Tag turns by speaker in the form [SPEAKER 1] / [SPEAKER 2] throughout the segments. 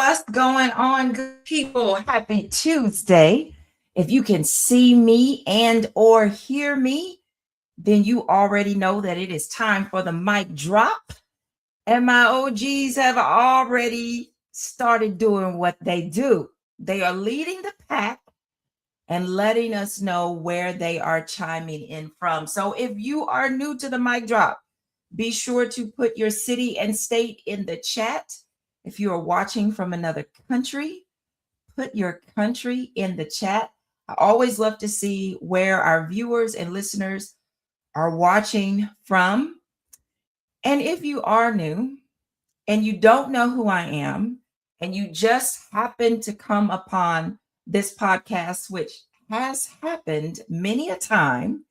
[SPEAKER 1] What's going on, good people? Happy Tuesday. If you can see me and or hear me, then you already know that it is time for the mic drop. And my OGs have already started doing what they do. They are leading the pack and letting us know where they are chiming in from. So if you are new to the mic drop, be sure to put your city and state in the chat. If you are watching from another country, put your country in the chat. I always love to see where our viewers and listeners are watching from. And if you are new and you don't know who I am, and you just happen to come upon this podcast, which has happened many a time,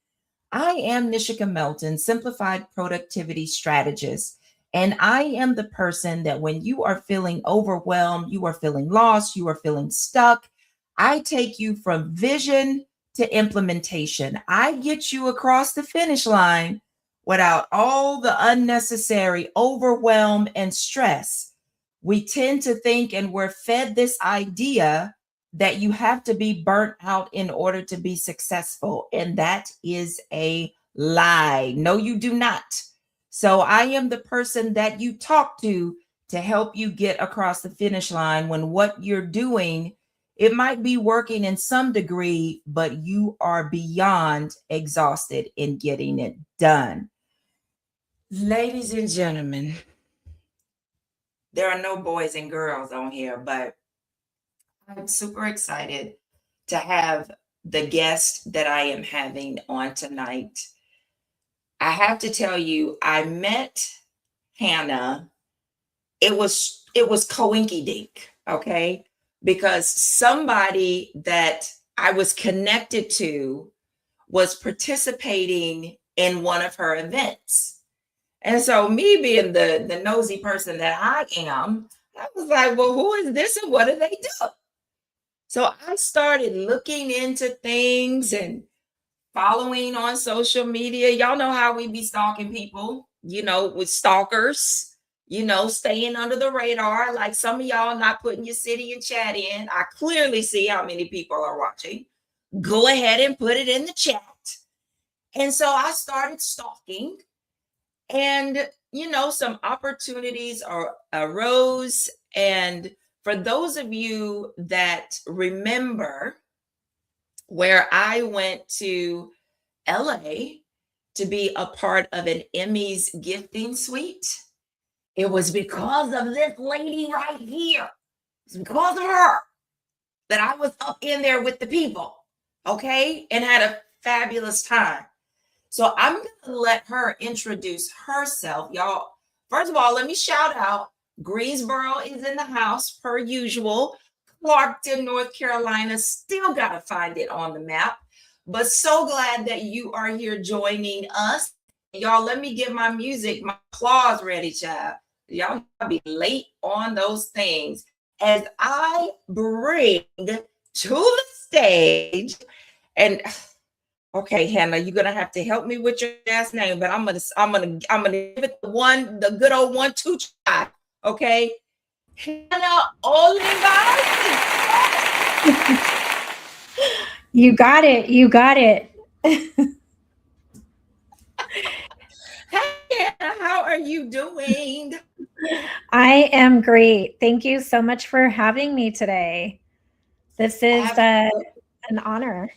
[SPEAKER 1] I am Nishika Melton, Simplified Productivity Strategist. And I am the person that when you are feeling overwhelmed, you are feeling lost, you are feeling stuck, I take you from vision to implementation. I get you across the finish line without all the unnecessary overwhelm and stress. We tend to think and we're fed this idea that you have to be burnt out in order to be successful. And that is a lie. No, you do not. So I am the person that you talk to help you get across the finish line when what you're doing, it might be working in some degree, but you are beyond exhausted in getting it done. Ladies and gentlemen, there are no boys and girls on here, but I'm super excited to have the guest that I am having on tonight. I have to tell you, I met Hanna. It was coinky dink, okay? Because somebody that I was connected to was participating in one of her events. And so me being the nosy person that I am, I was like, well, who is this and what do they do? So I started looking into things and following on social media. Y'all know how we be stalking people, with stalkers, staying under the radar. Like some of y'all not putting your city and chat in. I clearly see how many people are watching. Go ahead and put it in the chat. And so I started stalking, and some opportunities arose. And for those of you that remember where I went to LA to be a part of an Emmys gifting suite, it was because of this lady right here. It's because of her that I was up in there with the people, okay, and had a fabulous time. So I'm going to let her introduce herself. Y'all, first of all, let me shout out Greensboro is in the house per usual. Clarkton, North Carolina, still got to find it on the map. But so glad that you are here joining us. Y'all, let me get my music, my applause ready, child. Y'all be late on those things. As I bring to the stage, and okay, Hanna, you're gonna have to help me with your last name, but I'm gonna give it the good old 1-2 try. Okay, Hanna Olivas.
[SPEAKER 2] You got it. You got it.
[SPEAKER 1] Hey, Hanna, how are you doing?
[SPEAKER 2] I am great. Thank you so much for having me today. This is an honor.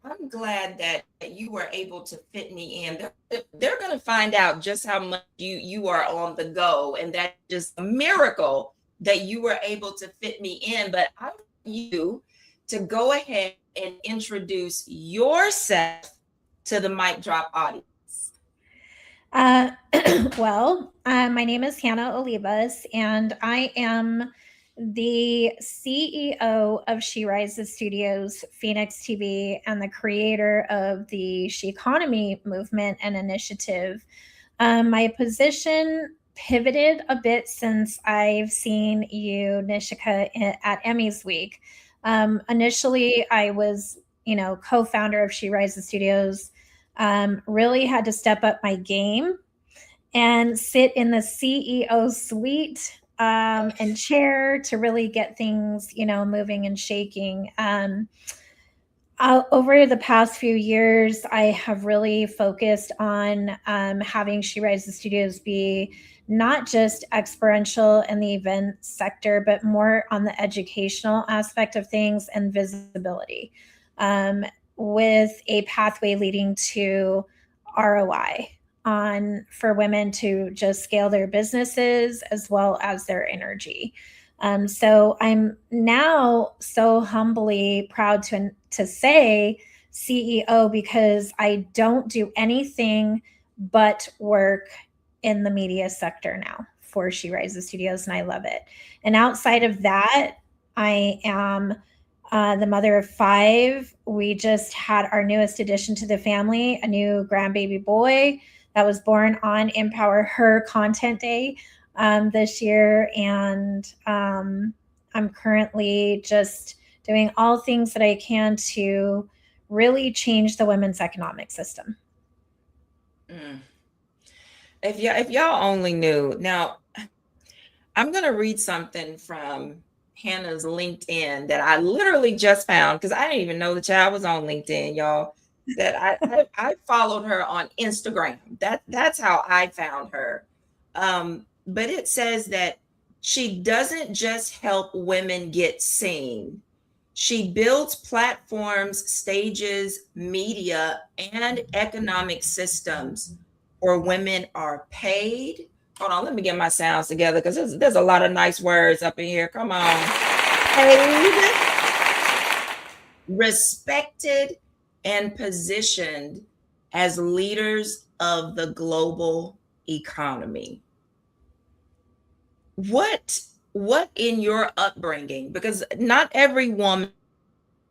[SPEAKER 1] I'm glad that you were able to fit me in. They're going to find out just how much you are on the go, and that's just a miracle that you were able to fit me in. But I want you to go ahead and introduce yourself to the mic drop audience.
[SPEAKER 2] My name is Hanna Olivas, and I am the CEO of She Rises Studios, FenixTV, and the creator of the She Economy movement and initiative. My position pivoted a bit since I've seen you, Nishika, at Emmys Week. Initially, I was, co-founder of She Rises Studios. Really had to step up my game and sit in the CEO suite and chair to really get things, moving and shaking. Over the past few years, I have really focused on having She Rises Studios be not just experiential in the event sector, but more on the educational aspect of things and visibility, um, with a pathway leading to ROI on for women to just scale their businesses as well as their energy. So I'm now so humbly proud to say CEO because I don't do anything but work in the media sector now for She Rises Studios, and I love it. And outside of that, I am the mother of 5. We just had our newest addition to the family, a new grandbaby boy that was born on Empower Her Content Day this year. And I'm currently just doing all things that I can to really change the women's economic system.
[SPEAKER 1] Mm. If y'all only knew. Now, I'm going to read something from Hannah's LinkedIn that I literally just found because I didn't even know the child was on LinkedIn, y'all. That I followed her on Instagram. That's how I found her. But it says that she doesn't just help women get seen. She builds platforms, stages, media, and economic systems where women are paid. Hold on, let me get my sounds together because there's a lot of nice words up in here. Come on. Paid, respected, and positioned as leaders of the global economy. What in your upbringing, because not every woman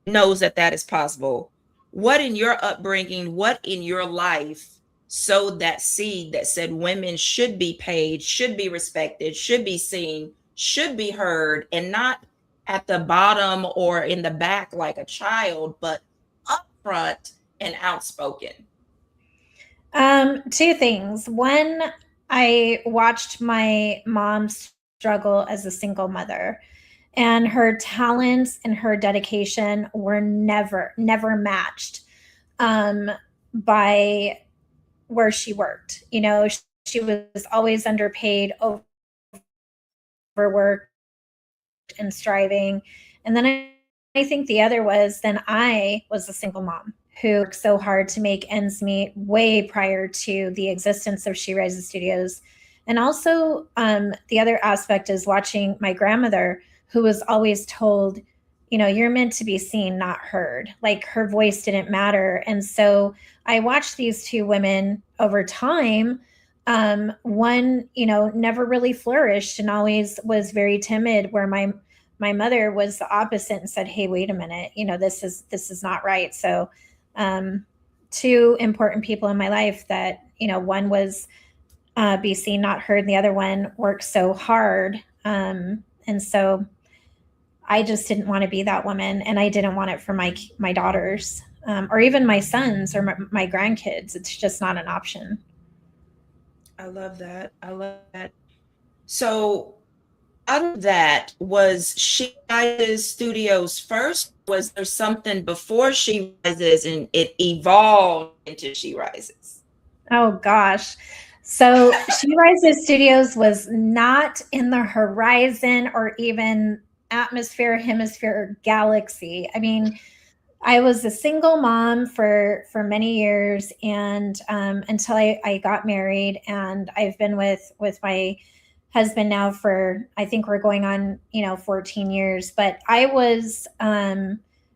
[SPEAKER 1] knows that that is possible. What in your upbringing, what in your life sowed that seed that said women should be paid, should be respected, should be seen, should be heard, and not at the bottom or in the back like a child, but upfront and outspoken?
[SPEAKER 2] Two things. One, I watched my mom struggle as a single mother, and her talents and her dedication were never matched um, by where she worked. She was always underpaid, overworked, and striving. And then I think the other was then I was a single mom who worked so hard to make ends meet way prior to the existence of She Rises Studios. And also, the other aspect is watching my grandmother, who was always told, you're meant to be seen, not heard. Like her voice didn't matter. And so I watched these two women over time. One, never really flourished and always was very timid, where my mother was the opposite and said, "Hey, wait a minute, this is not right." So two important people in my life that, one was be seen, not heard, and the other one worked so hard. And so I just didn't want to be that woman, and I didn't want it for my daughters, or even my sons or my grandkids. It's just not an option.
[SPEAKER 1] I love that. I love that. So, out of that, was She Rises Studios first? Was there something before She Rises and it evolved into She Rises?
[SPEAKER 2] Oh gosh. So She Rises Studios was not in the horizon or even atmosphere, hemisphere, or galaxy. I mean, I was a single mom for many years, and until I got married, and I've been with my husband now for, I think we're going on 14 years. But I was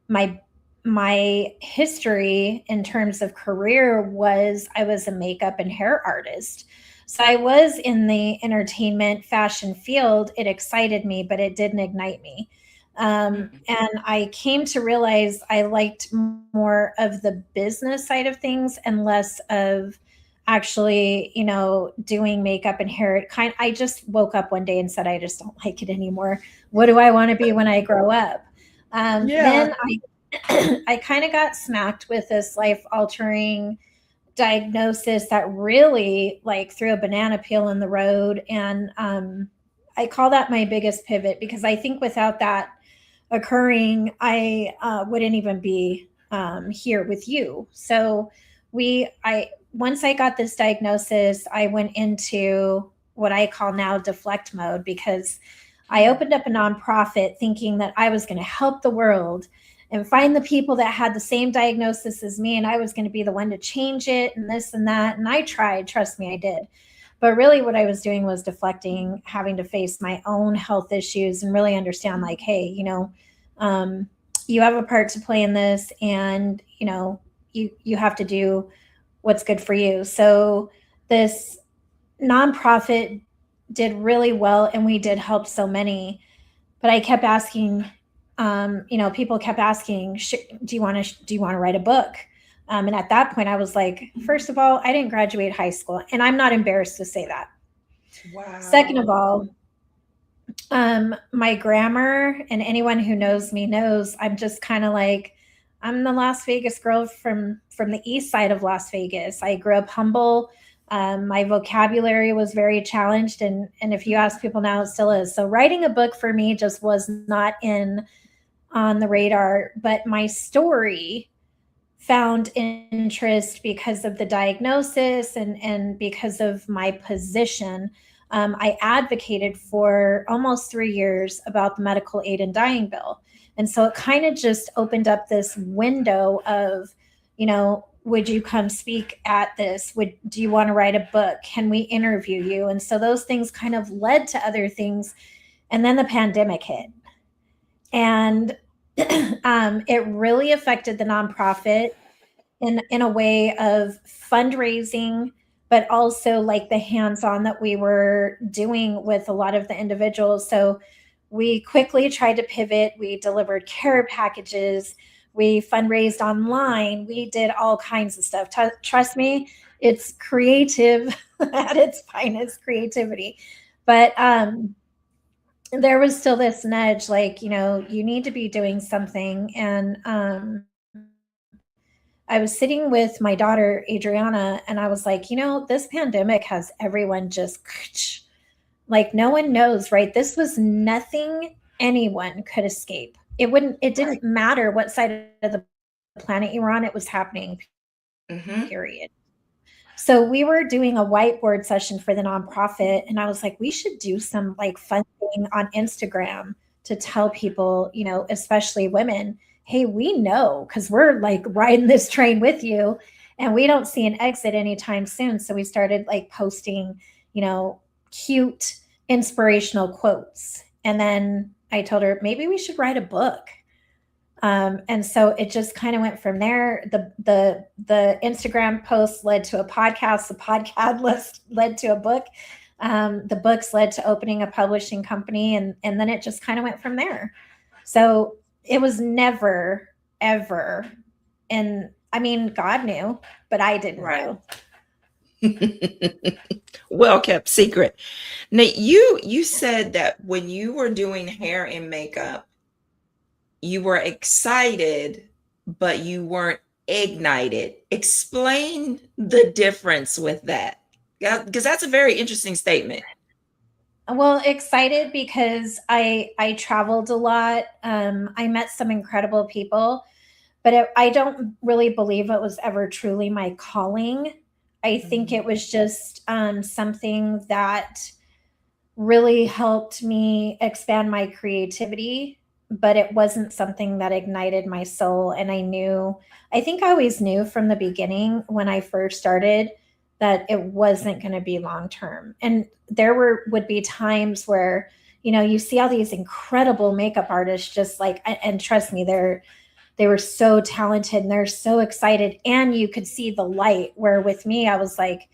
[SPEAKER 2] my my history in terms of career was I was a makeup and hair artist. So I was in the entertainment fashion field. It excited me, but it didn't ignite me. And I came to realize I liked more of the business side of things and less of actually, doing makeup and hair. I just woke up one day and said, I just don't like it anymore. What do I want to be when I grow up?
[SPEAKER 1] Yeah.
[SPEAKER 2] Then I kind of got smacked with this life altering diagnosis that really like threw a banana peel in the road. And I call that my biggest pivot, because I think without that occurring, I wouldn't even be here with you. So I once I got this diagnosis, I went into what I call now deflect mode, because I opened up a nonprofit thinking that I was going to help the world and find the people that had the same diagnosis as me, and I was going to be the one to change it and this and that. And I tried, trust me, I did. But really, what I was doing was deflecting, having to face my own health issues and really understand, like, hey, um, you have a part to play in this, and you have to do what's good for you. So this nonprofit did really well, and we did help so many. But I kept asking, people kept asking, do you want to write a book? And at that point, I was like, first of all, I didn't graduate high school, and I'm not embarrassed to say that.
[SPEAKER 1] Wow.
[SPEAKER 2] Second of all, my grammar, and anyone who knows me knows, I'm just kind of like, I'm the Las Vegas girl from the east side of Las Vegas. I grew up humble. My vocabulary was very challenged, and if you ask people now, it still is. So writing a book for me just was not on the radar. But my story found interest because of the diagnosis and because of my position. I advocated for almost 3 years about the medical aid in dying bill. And so it kind of just opened up this window of, would you come speak at this? Do you want to write a book? Can we interview you? And so those things kind of led to other things. And then the pandemic hit. And it really affected the nonprofit in a way of fundraising, but also like the hands-on that we were doing with a lot of the individuals. So we quickly tried to pivot. We delivered care packages. We fundraised online. We did all kinds of stuff. Trust me, it's creative at its finest, creativity. But there was still this nudge, like, you need to be doing something. And I was sitting with my daughter, Adriana, and I was like, this pandemic has everyone just like, no one knows, right? This was nothing anyone could escape. It didn't matter what side of the planet you were on, it was happening, period. So we were doing a whiteboard session for the nonprofit, and I was like, we should do some like fun thing on Instagram to tell people, especially women, hey, we know, because we're like riding this train with you, and we don't see an exit anytime soon. So we started like posting, cute inspirational quotes. And then I told her, maybe we should write a book. And so it just kind of went from there. The Instagram post led to a podcast. The podcast led to a book. The books led to opening a publishing company. And then it just kind of went from there. So it was never, ever. And I mean, God knew, but I didn't know.
[SPEAKER 1] Well kept secret. Now, you said that when you were doing hair and makeup, you were excited, but you weren't ignited. Explain the difference with that, because that's a very interesting statement.
[SPEAKER 2] Well, excited because I traveled a lot. I met some incredible people, but I don't really believe it was ever truly my calling. I think it was just something that really helped me expand my creativity, but it wasn't something that ignited my soul. And I think I always knew from the beginning when I first started that it wasn't going to be long term. And there would be times where, you see all these incredible makeup artists, just like, and trust me, they were so talented and they're so excited, and you could see the light, where with me, I was like,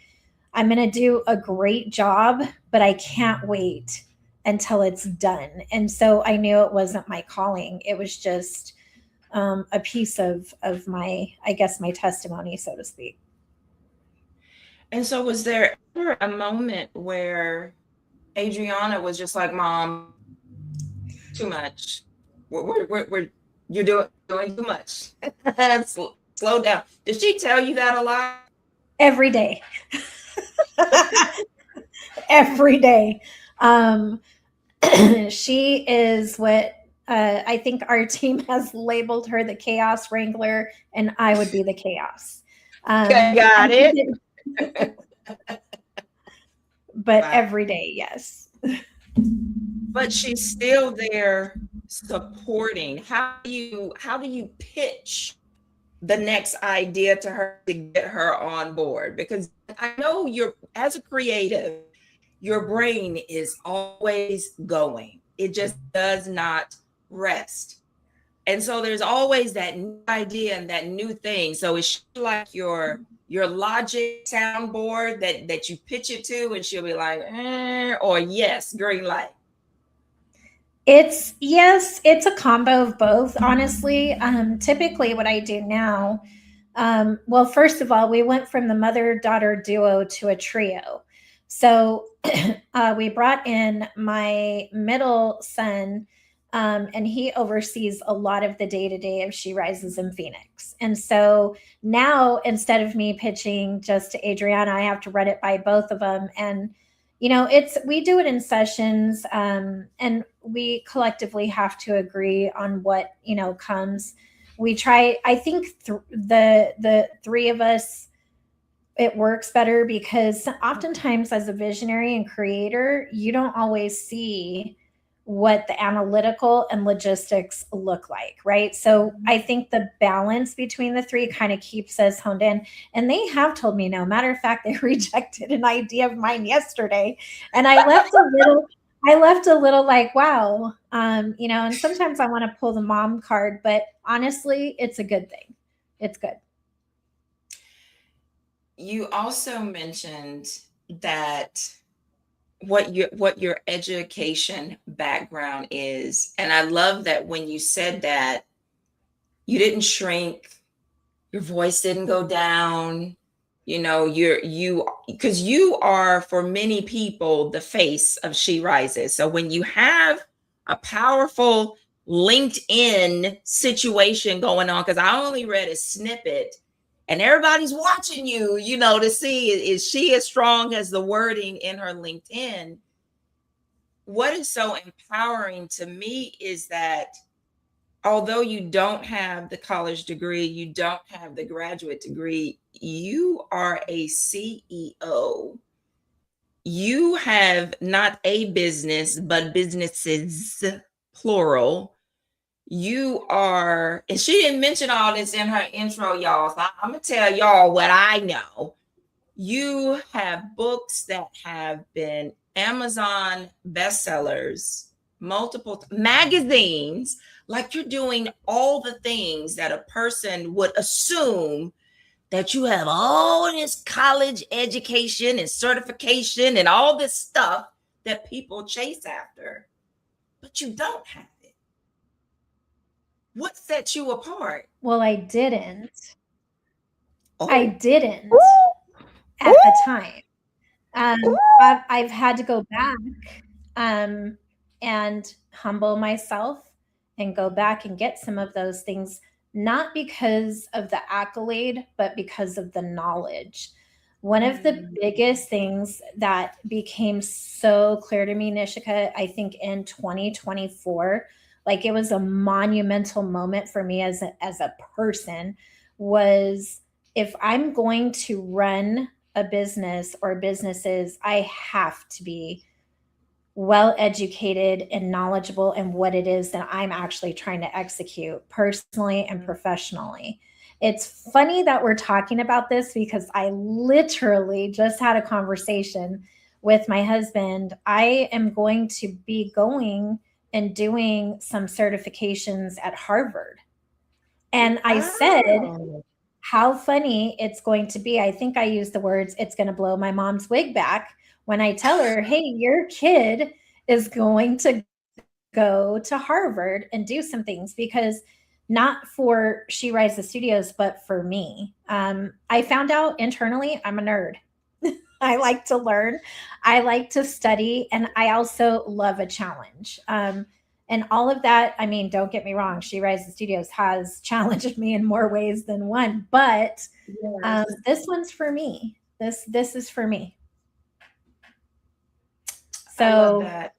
[SPEAKER 2] I'm going to do a great job, but I can't wait until it's done. And so I knew it wasn't my calling. It was just a piece of my, I guess, my testimony, so to speak.
[SPEAKER 1] And so was there ever a moment where Adriana was just like, Mom, too much. You're doing too much. Slow down. Did she tell you that a lot?
[SPEAKER 2] Every day. Every day. She is what I think our team has labeled her the chaos wrangler, and I would be the chaos.
[SPEAKER 1] Got it.
[SPEAKER 2] But
[SPEAKER 1] Wow.
[SPEAKER 2] every day, yes.
[SPEAKER 1] But she's still there supporting. How do you pitch the next idea to her to get her on board? Because I know you're, as a creative, your brain is always going. It just does not rest. And so there's always that new idea and that new thing. So it's like your logic soundboard that you pitch it to, and she'll be like, or yes, green light.
[SPEAKER 2] It's a combo of both, honestly. Typically what I do now, well, first of all, we went from the mother-daughter duo to a trio. So we brought in my middle son, and he oversees a lot of the day-to-day of She Rises in Phoenix. And so now, instead of me pitching just to Adriana, I have to run it by both of them. And we do it in sessions, and we collectively have to agree on what comes. We try. I think the three of us, it works better because oftentimes, as a visionary and creator, you don't always see what the analytical and logistics look like, right? So I think the balance between the three kind of keeps us honed in. And they have told me no. Matter of fact, they rejected an idea of mine yesterday, and I left a little like, wow, and sometimes I want to pull the mom card, but honestly, it's a good thing. It's good.
[SPEAKER 1] You also mentioned that what your education background is, and I love that when you said that, you didn't shrink, your voice didn't go down, because you are, for many people, the face of She Rises. So when you have a powerful LinkedIn situation going on, because I only read a snippet, and everybody's watching you, to see, is she as strong as the wording in her LinkedIn? What is so empowering to me is that although you don't have the college degree, you don't have the graduate degree, you are a CEO. You have not a business, but businesses, plural. You are, and she didn't mention all this in her intro, y'all. So I'm going to tell y'all what I know. You have books that have been Amazon bestsellers, multiple magazines, like you're doing all the things that a person would assume, that you have all this college education and certification and all this stuff that people chase after, but you don't have it. What sets you apart?
[SPEAKER 2] Well, I didn't.
[SPEAKER 1] Oh.
[SPEAKER 2] I didn't at the time. I've had to go back and humble myself and go back and get some of those things, not because of the accolade, but because of the knowledge. One of the biggest things that became so clear to me, Nishika, I think in 2024, like it was a monumental moment for me as a person, was if I'm going to run a business or businesses, I have to be well educated and knowledgeable in what it is that I'm actually trying to execute personally and professionally. It's funny that we're talking about this because I literally just had a conversation with my husband. I am going to be going and doing some certifications at Harvard. And I said, how funny it's going to be. I think I used the words, it's going to blow my mom's wig back when I tell her, hey, your kid is going to go to Harvard and do some things, because not for She Rises Studios, but for me. I found out internally I'm a nerd. I like to learn. I like to study. And I also love a challenge. And all of that, I mean, don't get me wrong, She Rises Studios has challenged me in more ways than one, but this one's for me. This is for me. So
[SPEAKER 1] I love that.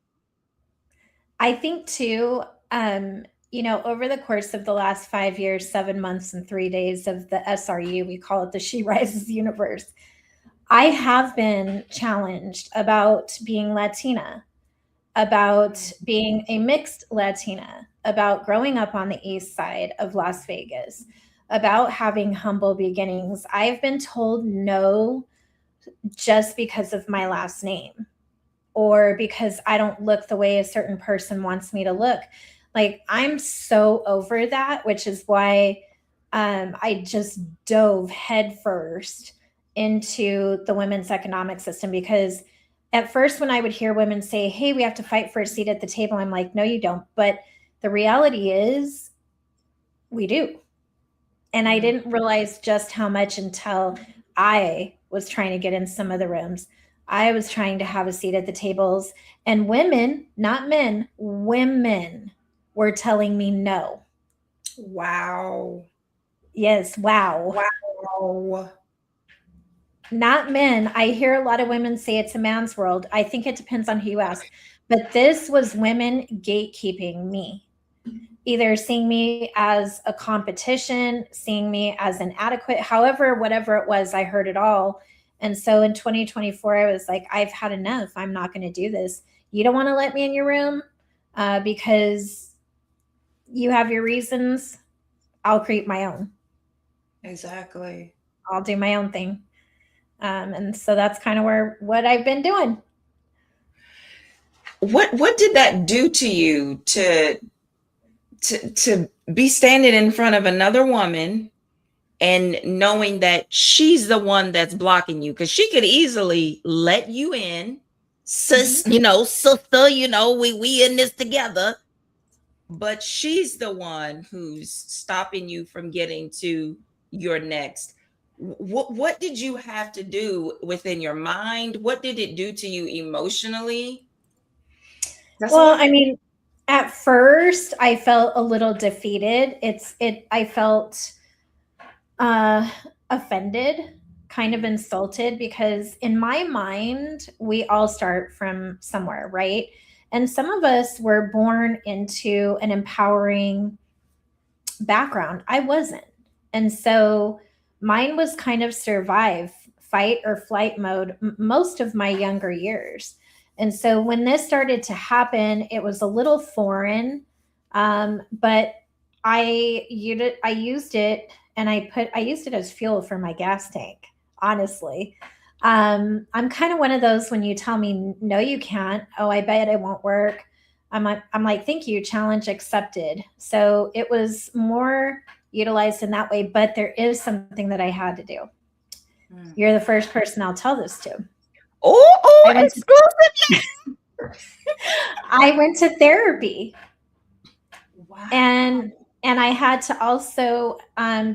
[SPEAKER 2] I think too, over the course of the last 5 years, 7 months, and 3 days of the SRU, we call it the She Rises universe, I have been challenged about being Latina, about being a mixed Latina, about growing up on the east side of Las Vegas, about having humble beginnings. I've been told no just because of my last name or because I don't look the way a certain person wants me to look. Like, I'm so over that, which is why I just dove headfirst into the women's economic system. Because at first, when I would hear women say, hey, we have to fight for a seat at the table, I'm like, no, you don't. But the reality is, we do. And I didn't realize just how much until I was trying to get in some of the rooms. I was trying to have a seat at the tables, and women, not men, women were telling me no.
[SPEAKER 1] Wow.
[SPEAKER 2] Yes, wow.
[SPEAKER 1] Wow.
[SPEAKER 2] Not men. I hear a lot of women say it's a man's world. I think it depends on who you ask. But this was women gatekeeping me, either seeing me as a competition, seeing me as inadequate, however, whatever it was, I heard it all. And so in 2024, I was like, I've had enough. I'm not going to do this. You don't want to let me in your room because you have your reasons. I'll create my own.
[SPEAKER 1] Exactly.
[SPEAKER 2] I'll do my own thing. And so that's kind of what I've been doing.
[SPEAKER 1] What did that do to you to be standing in front of another woman and knowing that she's the one that's blocking you? Because she could easily let you in, sis, sister, we in this together. But she's the one who's stopping you from getting to your next. What did you have to do within your mind? What did it do to you emotionally?
[SPEAKER 2] Well, I mean, at first I felt a little defeated. I felt offended, kind of insulted, because in my mind, we all start from somewhere, right? And some of us were born into an empowering background. I wasn't. And so mine was kind of survive, fight or flight mode most of my younger years. And so when this started to happen, it was a little foreign, but I used it, and I used it as fuel for my gas tank. Honestly, I'm kind of one of those, when you tell me no, you can't. Oh, I bet it won't work. I'm like, thank you, challenge accepted. So it was more utilized in that way, but there is something that I had to do. You're the first person I'll tell this to.
[SPEAKER 1] Exclusive.
[SPEAKER 2] I went to therapy.
[SPEAKER 1] Wow.
[SPEAKER 2] And I had to also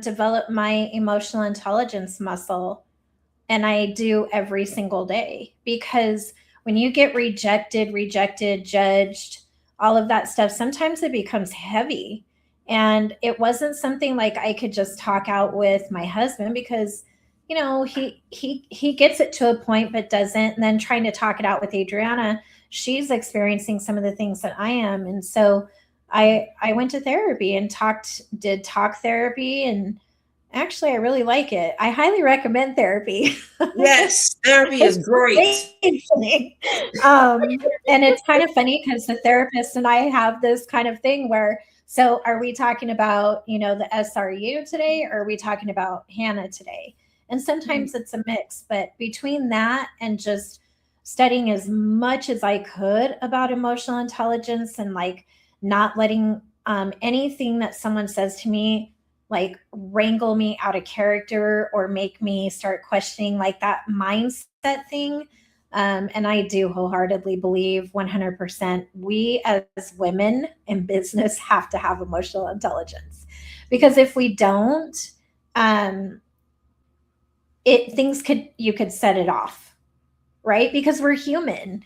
[SPEAKER 2] develop my emotional intelligence muscle. And I do every single day, because when you get rejected, judged, all of that stuff, sometimes it becomes heavy. And it wasn't something like I could just talk out with my husband, because he gets it to a point but doesn't. And then trying to talk it out with Adriana, she's experiencing some of the things that I am. And so I went to therapy and did talk therapy, and actually I really like it. I highly recommend therapy.
[SPEAKER 1] Yes, therapy is great.
[SPEAKER 2] And it's kind of funny because the therapist and I have this kind of thing where, so are we talking about, the SRU today, or are we talking about Hanna today? And sometimes it's a mix, but between that and just studying as much as I could about emotional intelligence, and like not letting anything that someone says to me like wrangle me out of character or make me start questioning, like that mindset thing. And I do wholeheartedly believe 100% we as women in business have to have emotional intelligence, because if we don't, you could set it off, right? Because we're human.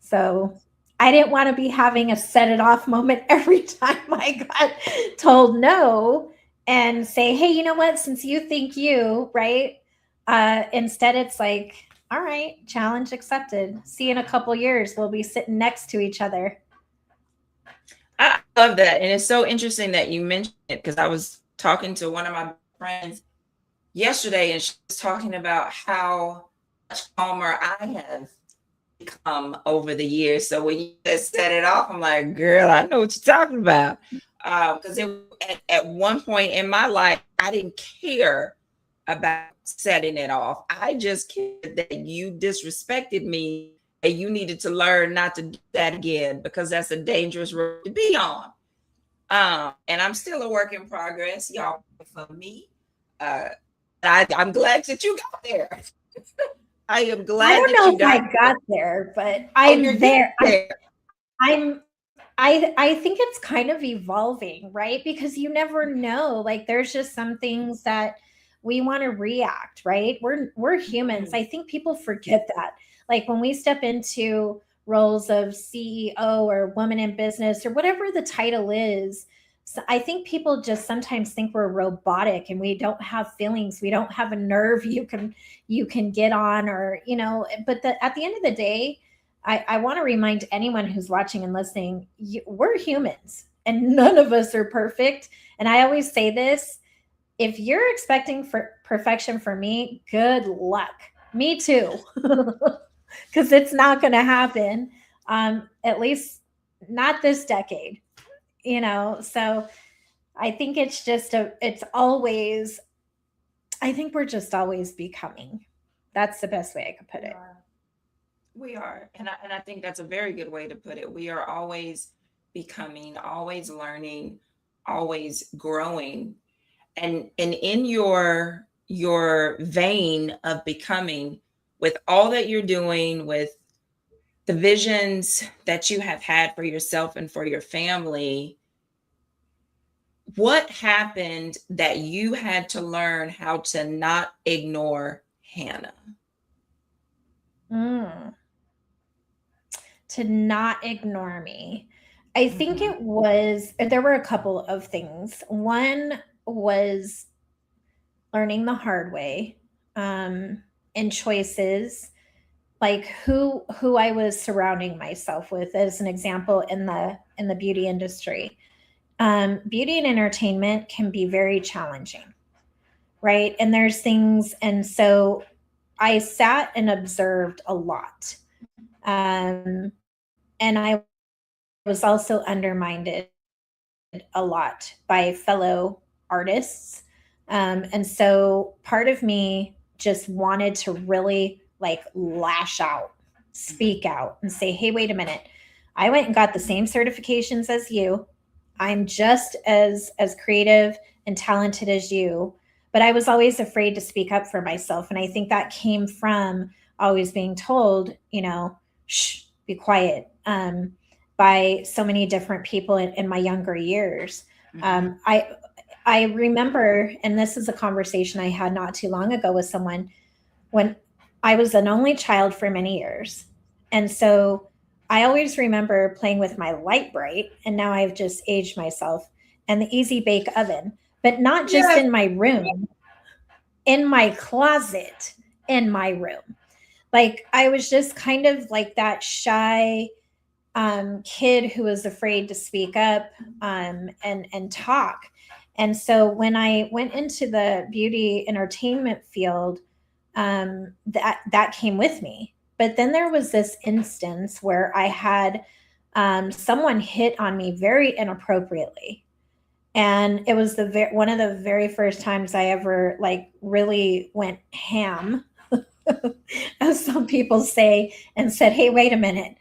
[SPEAKER 2] So I didn't want to be having a set it off moment every time I got told no, and say, hey, you know what? Since you think right? Instead, it's like, all right, challenge accepted. See you in a couple years. We'll be sitting next to each other.
[SPEAKER 1] I love that. And it's so interesting that you mentioned it because I was talking to one of my friends yesterday and she was talking about how much calmer I have become over the years. So when you just set it off, I'm like, girl, I know what you're talking about. Because at one point in my life, I didn't care about setting it off. I just cared that you disrespected me and you needed to learn not to do that again because that's a dangerous road to be on. And I'm still a work in progress, y'all. For me, uh, I'm glad that you got there. I am
[SPEAKER 2] I
[SPEAKER 1] glad
[SPEAKER 2] don't
[SPEAKER 1] that
[SPEAKER 2] know
[SPEAKER 1] you
[SPEAKER 2] if I
[SPEAKER 1] got.
[SPEAKER 2] got there, but
[SPEAKER 1] Oh, you're
[SPEAKER 2] I'm
[SPEAKER 1] getting
[SPEAKER 2] there.
[SPEAKER 1] there.
[SPEAKER 2] I'm I think it's kind of evolving, right? Because you never know. Like there's just some things that we want to react, right? We're humans.
[SPEAKER 1] Mhm.
[SPEAKER 2] I think people forget that. Like when we step into roles of CEO or woman in business or whatever the title is, so I think people just sometimes think we're robotic and we don't have feelings. We don't have a nerve you can get on or, but at the end of the day, I want to remind anyone who's watching and listening, we're humans and none of us are perfect. And I always say this, if you're expecting for perfection for me, good luck. Me too. Because it's not going to happen, at least not this decade, So I think it's always, I think we're just always becoming. That's the best way I could put
[SPEAKER 1] We
[SPEAKER 2] it.
[SPEAKER 1] are. We are. And I think that's a very good way to put it. We are always becoming, always learning, always growing. And in your vein of becoming, with all that you're doing, with the visions that you have had for yourself and for your family, what happened that you had to learn how to not ignore Hannah?
[SPEAKER 2] Mm. To not ignore me. I think
[SPEAKER 1] Mhm.
[SPEAKER 2] there were a couple of things. One was learning the hard way, and choices, like who I was surrounding myself with. As an example, in the beauty industry, beauty and entertainment can be very challenging, right? And there's things, and so I sat and observed a lot, and I was also undermined a lot by fellow artists. And so part of me just wanted to really like lash out, speak out, and say, hey, wait a minute. I went and got the same certifications as you. I'm just as creative and talented as you. But I was always afraid to speak up for myself. And I think that came from always being told, shh, be quiet. By so many different people in my younger years.
[SPEAKER 1] Mhm.
[SPEAKER 2] I remember, and this is a conversation I had not too long ago with someone, when I was an only child for many years. And so I always remember playing with my light bright, and now I've just aged myself, and the easy bake oven, but not just
[SPEAKER 1] Yes.
[SPEAKER 2] in my room, in my closet, in my room. Like I was just kind of like that shy kid who was afraid to speak up, and talk. And so when I went into the beauty entertainment field, that came with me. But then there was this instance where I had someone hit on me very inappropriately, and it was one of the very first times I ever like really went ham, as some people say, and said, "Hey, wait a minute."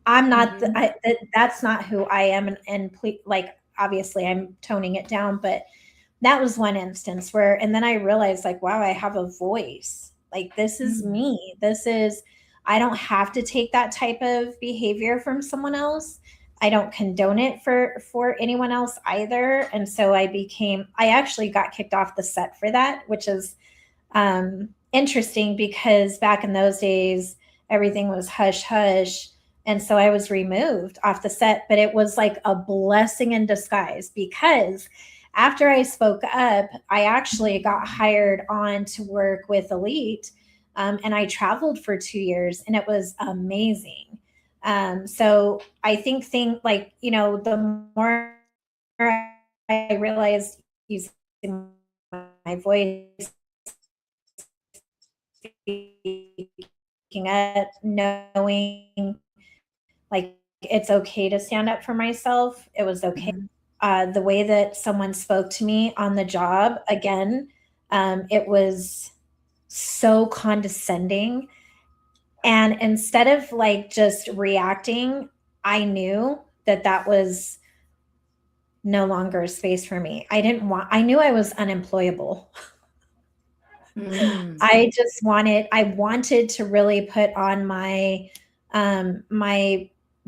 [SPEAKER 2] I'm not.
[SPEAKER 1] Mhm.
[SPEAKER 2] That's not who I am, and like obviously I'm toning it down, but that was one instance where, and then I realized like, wow, I have a voice. Like this is
[SPEAKER 1] Mm.
[SPEAKER 2] me. This is. I don't have to take that type of behavior from someone else. I don't condone it for anyone else either. And so I actually got kicked off the set for that, which is interesting because back in those days, everything was hush hush. And so I was removed off the set, but it was like a blessing in disguise because after I spoke up, I actually got hired on to work with Elite. And I traveled for 2 years and it was amazing. So I think like, the more I realized using my voice, speaking up, knowing like it's okay to stand up for myself, it was okay.
[SPEAKER 1] Mhm.
[SPEAKER 2] The way that someone spoke to me on the job, again, it was so condescending. And instead of like just reacting, I knew that that was no longer a space for me. I knew I was unemployable.
[SPEAKER 1] Mm.
[SPEAKER 2] I wanted to really put on my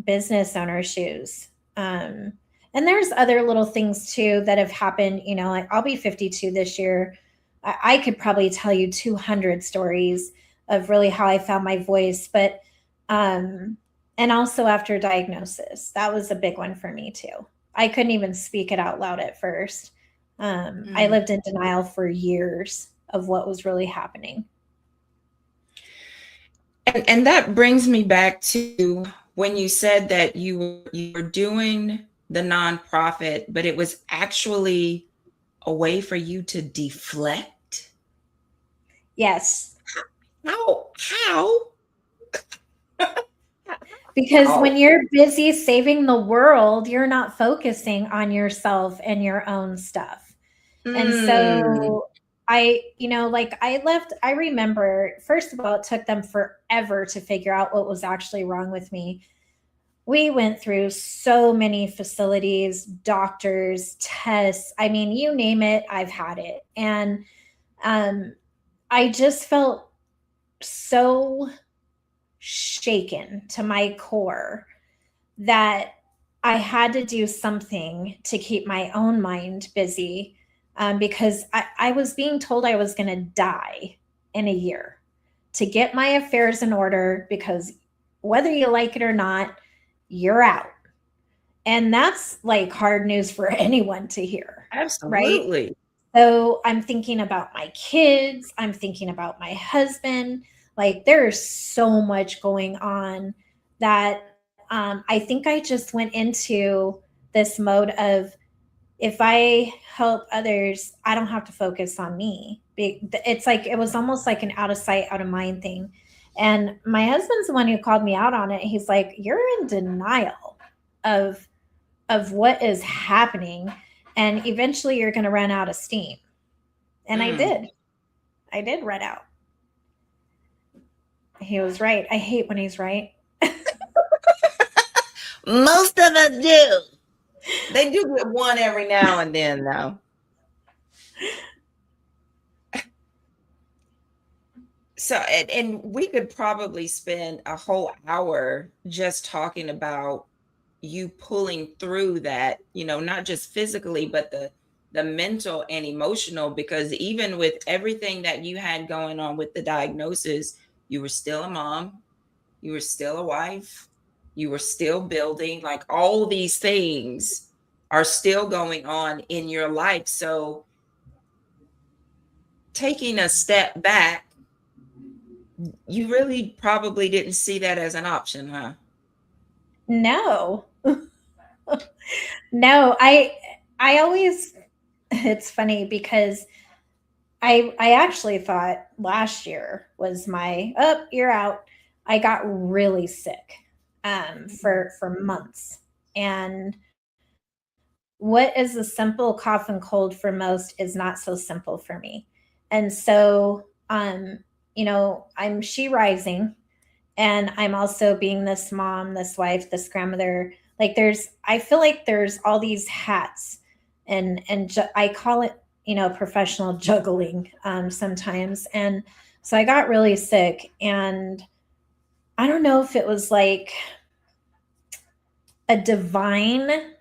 [SPEAKER 2] business owner shoes. Um, and there's other little things too that have happened, like I'll be 52 this year. I could probably tell you 200 stories of really how I found my voice, but, um, and also after diagnosis, that was a big one for me too. I couldn't even speak it out loud at first. I
[SPEAKER 1] Mm.
[SPEAKER 2] lived in denial for years of what was really happening.
[SPEAKER 1] And that brings me back to when you said that you were doing the nonprofit, but it was actually a way for you to deflect?
[SPEAKER 2] Yes,
[SPEAKER 1] How?
[SPEAKER 2] because when
[SPEAKER 1] How?
[SPEAKER 2] you're busy saving the world, you're not focusing on yourself and your own stuff. And
[SPEAKER 1] Mm.
[SPEAKER 2] so like I remember, first of all, it took them forever to figure out what was actually wrong with me. We went through so many facilities, doctors, tests. I mean, you name it, I've had it. And um, I just felt so shaken to my core that I had to do something to keep my own mind busy, because I was being told I was going to die in a year to get my affairs in order because whether you like it or not, you're out. And that's like hard news for anyone to hear, right?
[SPEAKER 1] Absolutely.
[SPEAKER 2] So I'm thinking about my kids, I'm thinking about my husband. Like there's so much going on that I think I just went into this mode of if I help others, I don't have to focus on me. It's like it was almost like an out of sight, out of mind thing. And my husband's the one who called me out on it. He's like, "You're in denial of what is happening, and eventually you're going to run out of steam." And I
[SPEAKER 1] Mm.
[SPEAKER 2] did. I did run out. He was right. I hate when he's right.
[SPEAKER 1] Most of us do. They do get one every now and then, though. So, and we could probably spend a whole hour just talking about you pulling through that, not just physically, but the mental and emotional, because even with everything that you had going on with the diagnosis, you were still a mom, you were still a wife, you were still building, like all these things are still going on in your life. So, taking a step back, you really probably didn't see that as an option, huh?
[SPEAKER 2] No. No, I always it's funny because I actually thought last year was my oh, you're out. I got really sick for months. And what is a simple cough and cold for most is not so simple for me. And so I'm she rising, and I'm also being this mom, this wife, this grandmother. Like I feel like there's all these hats, and I call it professional juggling sometimes. And so I got really sick, and I don't know if it was like a divine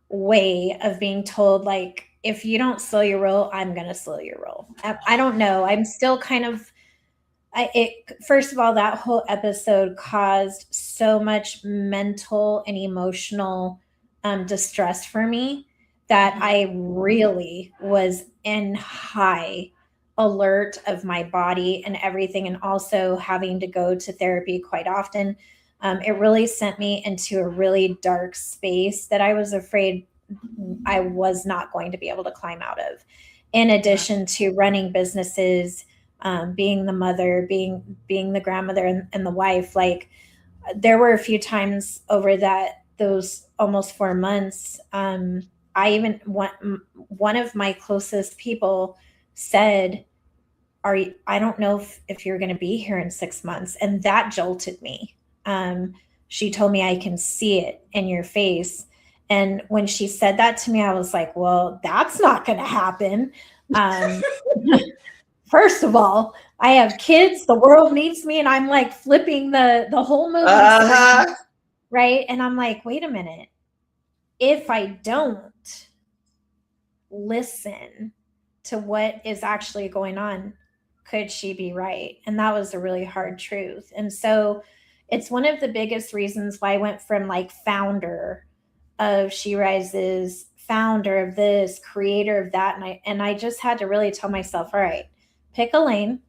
[SPEAKER 2] way of being told like if you don't slow your roll, I'm gonna slow your roll. I don't know. I'm still kind of first of all, that whole episode caused so much mental and emotional distress for me that
[SPEAKER 1] Mhm.
[SPEAKER 2] I really was in high alert of my body and everything, and also having to go to therapy quite often. It really sent me into a really dark space that I was afraid I was not going to be able to climb out of. In addition to running businesses, being the mother, being the grandmother and the wife, like there were a few times over those almost 4 months. I even one of my closest people said, I don't know if you're going to be here in 6 months. And that jolted me. She told me, I can see it in your face. And when she said that to me, I was like, well, that's not going to happen. First of all, I have kids, the world needs me. And I'm like flipping the whole movie screen, right? And I'm like, wait a minute. If I don't listen to what is actually going on, could she be right? And that was a really hard truth. And so it's one of the biggest reasons why I went from like founder of She Rises, founder of this, creator of that. And I just had to really tell myself, all right, pick a lane,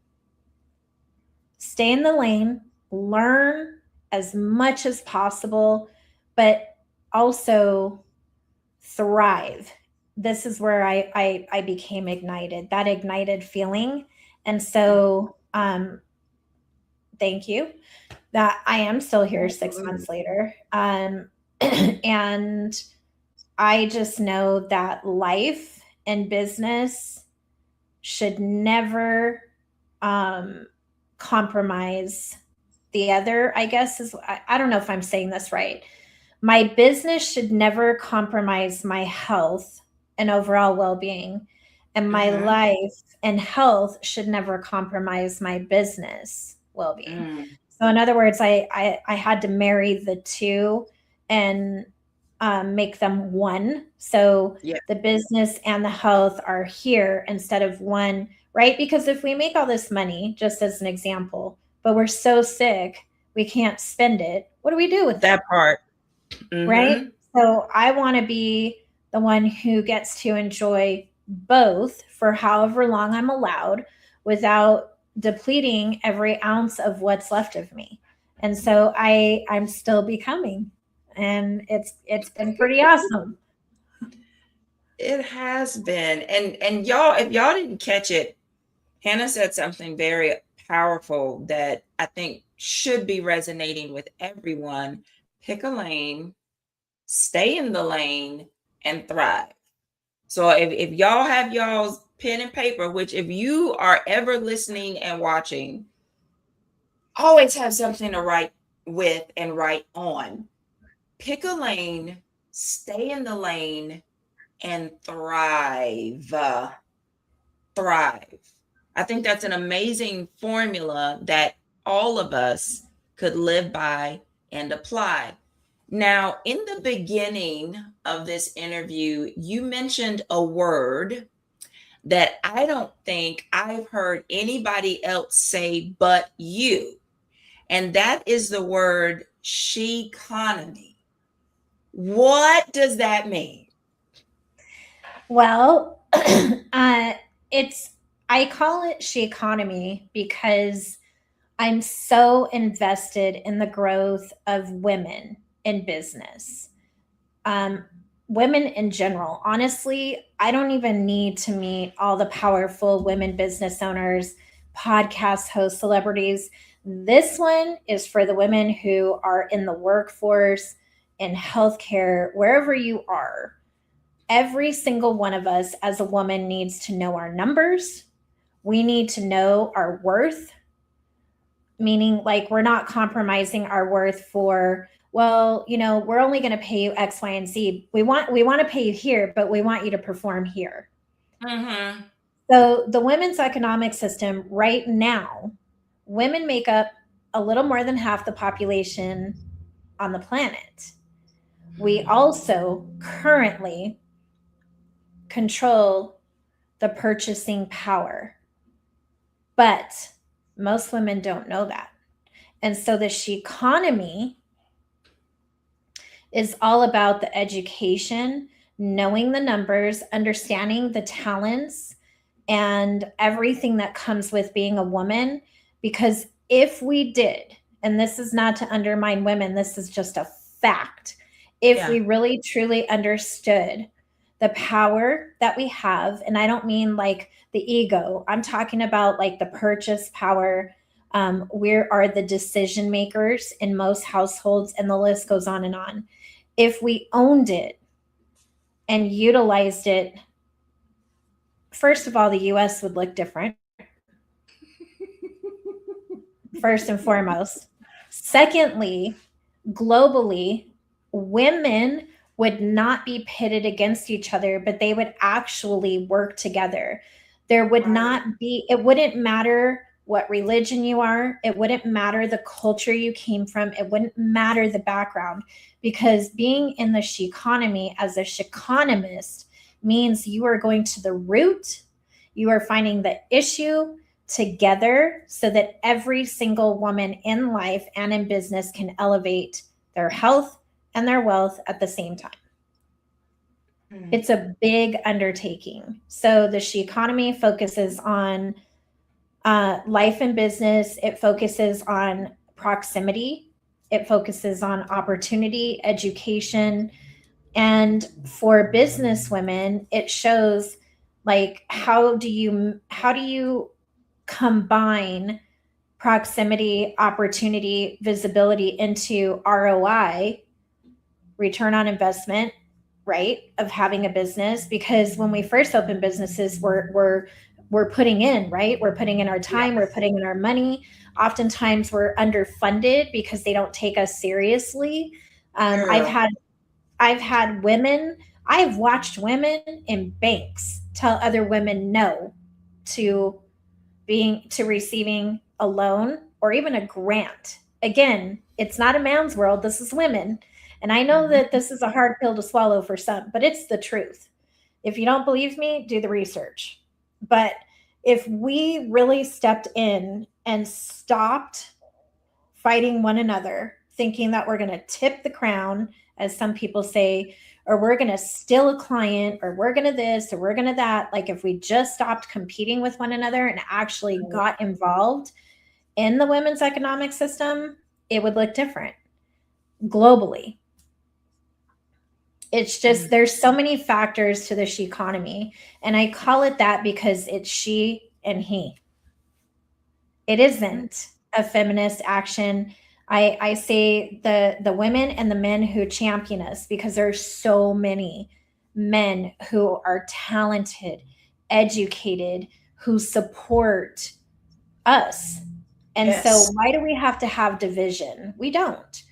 [SPEAKER 2] stay in the lane, learn as much as possible, but also thrive. This is where I became ignited, that ignited feeling. And so thank you that I am still here 6 months later. And I just know that life and business should never compromise the other, I guess I don't know if I'm saying this right. My business should never compromise my health and overall well-being. And my life and health should never compromise my business well-being. So in other words, I had to marry the two and make them one. So the business and the health are here instead of one, right? Because if we make all this money, just as an example, but we're so sick, we can't spend it. What do we do with
[SPEAKER 1] that part?
[SPEAKER 2] Right? So I want to be the one who gets to enjoy both for however long I'm allowed without depleting every ounce of what's left of me. And so I'm still becoming, and it's been pretty awesome.
[SPEAKER 1] It has been. And y'all, if y'all didn't catch it, Hanna said something very powerful that I think should be resonating with everyone. Pick a lane, stay in the lane, and thrive. So if y'all have y'all's pen and paper, which if you are ever listening and watching, always have something to write with and write on. Pick a lane, stay in the lane, and thrive. Thrive. I think that's an amazing formula that all of us could live by and apply. Now, in the beginning of this interview, you mentioned a word that I don't think I've heard anybody else say but you. And that is the word she-economy. What does that mean?
[SPEAKER 2] Well, I call it she-economy because I'm so invested in the growth of women in business. Women in general. Honestly, I don't even need to meet all the powerful women business owners, podcast hosts, celebrities. This one is for the women who are in the workforce, in healthcare, wherever you are. Every single one of us as a woman needs to know our numbers. We need to know our worth, meaning like we're not compromising our worth for, well, we're only going to pay you X, Y, and Z. We want to pay you here, but we want you to perform here. So the women's economic system right now, women make up a little more than half the population on the planet. We also currently control the purchasing power, but most women don't know that. And so the she-economy is all about the education, knowing the numbers, understanding the talents, and everything that comes with being a woman. Because if we did, and this is not to undermine women, this is just a fact. If
[SPEAKER 1] Yeah.
[SPEAKER 2] we really truly understood the power that we have, and I don't mean like the ego, I'm talking about like the purchase power. We are the decision makers in most households, and the list goes on and on. If we owned it and utilized it, first of all, the US would look different, first and foremost. Secondly, globally, women would not be pitted against each other, but they would actually work together. There would not be, it wouldn't matter what religion you are, it wouldn't matter the culture you came from, it wouldn't matter the background, because being in the she economy as a sheconomist means you are going to the root, you are finding the issue together so that every single woman in life and in business can elevate their health and their wealth at the same time. It's a big undertaking. So the she economy focuses on life and business. It focuses on proximity. It focuses on opportunity, education. And for business women, it shows like how do you combine proximity, opportunity, visibility into ROI, return on investment, right, of having a business. Because when we first open businesses, we're putting in, right, we're putting in our time, we're putting in our money. Oftentimes we're underfunded because they don't take us seriously. I've had women, I've watched women in banks tell other women no to receiving a loan or even a grant. Again, it's not a man's world, this is women. And I know that this is a hard pill to swallow for some, but it's the truth. If you don't believe me, do the research. But if we really stepped in and stopped fighting one another, thinking that we're going to tip the crown, as some people say, or we're going to steal a client, or we're going to this, or we're going to that. Like if we just stopped competing with one another and actually got involved in the women's economic system, it would look different globally. It's just, there's so many factors to the she economy. And I call it that because it's she and he. It isn't a feminist action. I say the women and the men who champion us, because there's so many men who are talented, educated, who support us. And so why do we have to have division? We don't.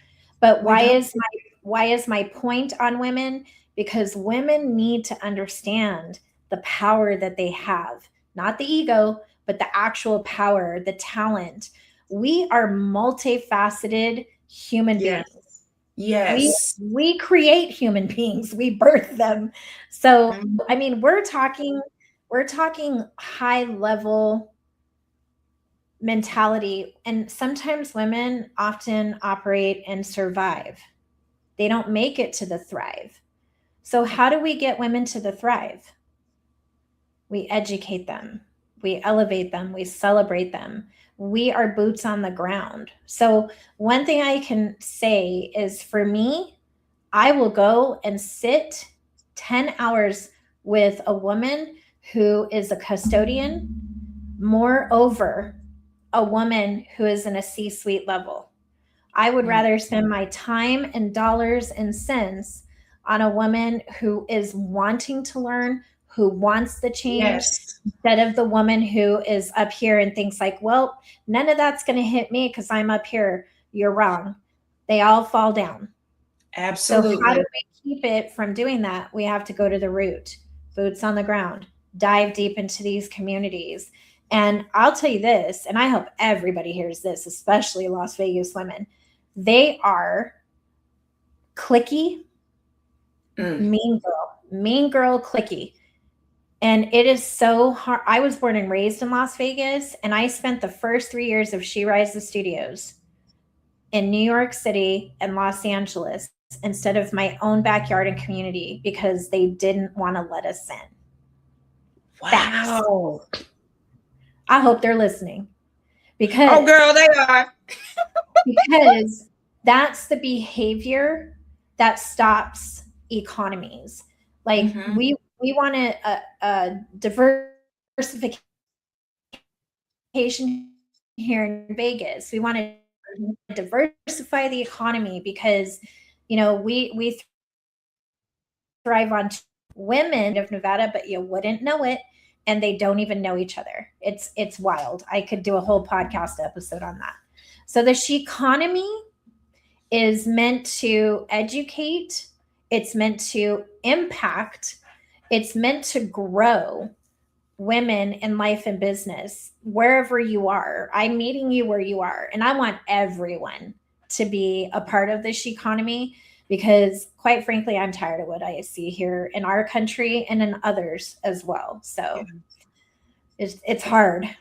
[SPEAKER 2] But why is my point on women? Because women need to understand the power that they have, not the ego, but the actual power, the talent. We are multifaceted human beings.
[SPEAKER 1] Yes.
[SPEAKER 2] We create human beings. We birth them. So, I mean, we're talking high level mentality. And sometimes women often operate and survive. They don't make it to the thrive. So how do we get women to the thrive? We educate them. We elevate them. We celebrate them. We are boots on the ground. So one thing I can say is, for me, I will go and sit 10 hours with a woman who is a custodian, moreover, a woman who is in a C-suite level. I would rather spend my time and dollars and cents on a woman who is wanting to learn, who wants the change, instead of the woman who is up here and thinks like, well, none of that's going to hit me because I'm up here. You're wrong. They all fall down.
[SPEAKER 1] Absolutely.
[SPEAKER 2] So how do we keep it from doing that? We have to go to the root, boots on the ground, dive deep into these communities. And I'll tell you this, and I hope everybody hears this, especially Las Vegas women. They are cliquey, mean girl cliquey. And it is so hard. I was born and raised in Las Vegas, and I spent the first 3 years of She Rises Studios in New York City and Los Angeles instead of my own backyard and community, because they didn't want to let us in.
[SPEAKER 1] Wow.
[SPEAKER 2] Facts. I hope they're listening, because
[SPEAKER 1] oh girl, they are.
[SPEAKER 2] because that's the behavior that stops economies. Like
[SPEAKER 1] Mhm.
[SPEAKER 2] we want a diversification here in Vegas. We want to diversify the economy because, we thrive on women of Nevada, but you wouldn't know it, and they don't even know each other. It's wild. I could do a whole podcast episode on that. So the she economy is meant to educate, it's meant to impact, it's meant to grow women in life and business wherever you are. I'm meeting you where you are, and I want everyone to be a part of this economy because, quite frankly, I'm tired of what I see here in our country and in others as well. So it's hard.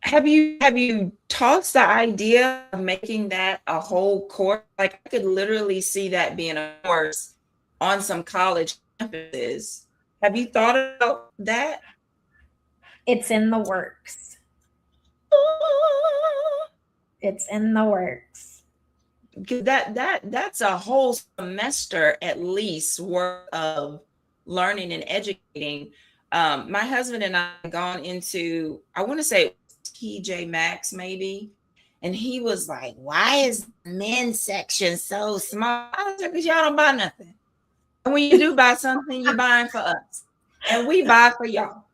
[SPEAKER 1] Have you tossed the idea of making that a whole course? Like I could literally see that being a course on some college campuses. Have you thought about that?
[SPEAKER 2] It's in the works. It's in the works.
[SPEAKER 1] That's a whole semester at least worth of learning and educating. My husband and I have gone into, I want to say TJ Maxx maybe, and he was like, "Why is the men's section so small?" I was like, "Because y'all don't buy nothing. And when you do buy something, you're buying for us, and we buy for y'all.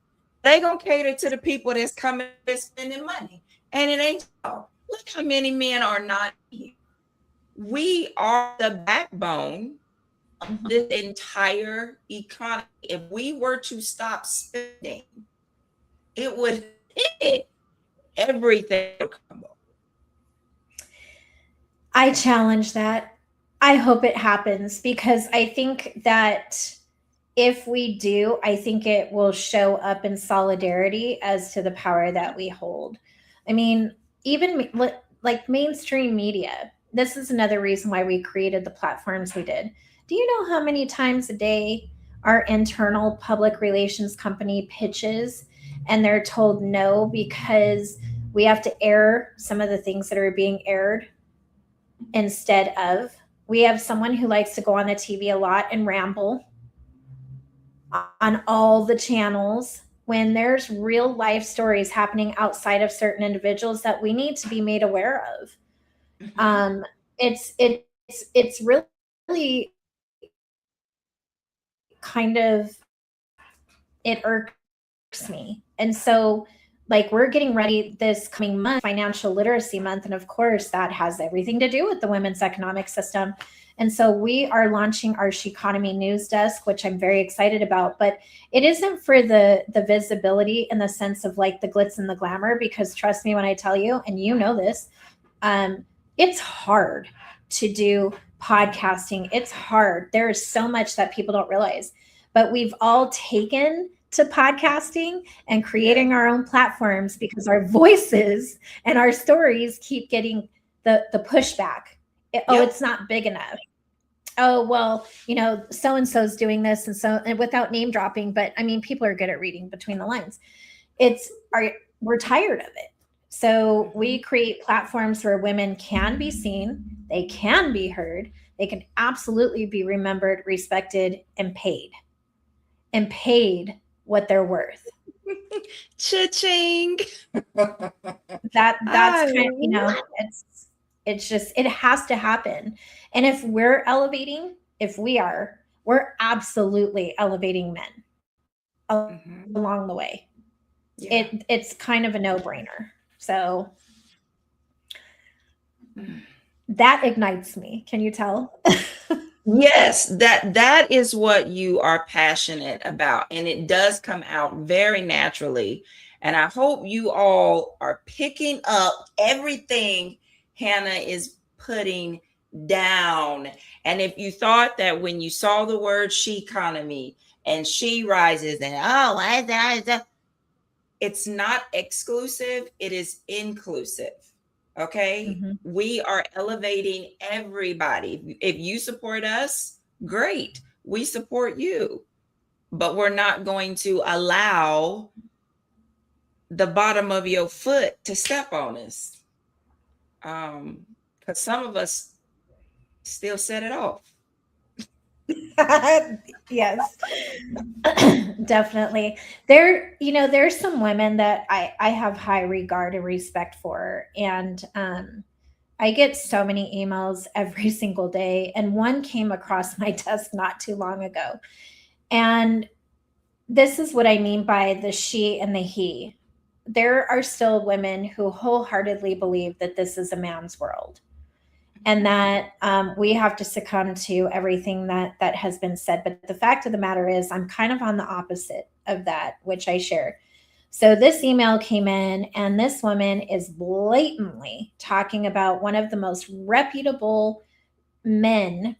[SPEAKER 1] They gonna cater to the people that's coming, that's spending money, and it ain't y'all. Look how many men are not here. We are the backbone of this entire economy. If we were to stop spending, it would hit everything would crumble.
[SPEAKER 2] I challenge that. I hope it happens because I think that if we do, I think it will show up in solidarity as to the power that we hold. I mean, even like mainstream media, this is another reason why we created the platforms we did. Do you know how many times a day our internal public relations company pitches and they're told no because we have to air some of the things that are being aired instead of? We have someone who likes to go on the TV a lot and ramble on all the channels when there's real life stories happening outside of certain individuals that we need to be made aware of.
[SPEAKER 1] Mhm.
[SPEAKER 2] It's really kind of, it irks me. And so, like, we're getting ready this coming month, financial literacy month, and of course that has everything to do with the women's economic system. And so we are launching our She Economy news desk, which I'm very excited about. But it isn't for the visibility in the sense of like the glitz and the glamour, because trust me when I tell you, and you know this, it's hard to do podcasting. It's hard. There is so much that people don't realize. But we've all taken to podcasting and creating our own platforms because our voices and our stories keep getting the pushback. Oh, it's not big enough. Oh, well, so and so's doing this, and without name dropping, but I mean, people are good at reading between the lines. We're tired of it. So we create platforms where women can be seen, they can be heard, they can absolutely be remembered, respected, and paid what they're worth.
[SPEAKER 1] Cha-ching.
[SPEAKER 2] That's kind of, it's just, it has to happen. And if we're elevating, if we're absolutely elevating men along the way.
[SPEAKER 1] Yeah.
[SPEAKER 2] It's kind of a no-brainer. So that ignites me. Can you tell?
[SPEAKER 1] Yes, that is what you are passionate about, and it does come out very naturally. And I hope you all are picking up everything Hannah is putting down. And if you thought that when you saw the word she economy and she rises and oh, why is that? It's not exclusive, it is inclusive. Okay.
[SPEAKER 2] Mm-hmm.
[SPEAKER 1] We are elevating everybody. If you support us, great. We support you. But we're not going to allow the bottom of your foot to step on us. Because some of us still set it off.
[SPEAKER 2] Yes. Definitely. There's some women that I have high regard and respect for. And I get so many emails every single day. And one came across my desk not too long ago. And this is what I mean by the she and the he. There are still women who wholeheartedly believe that this is a man's world, and that we have to succumb to everything that has been said. But the fact of the matter is, I'm kind of on the opposite of that, which I share. So this email came in, and this woman is blatantly talking about one of the most reputable men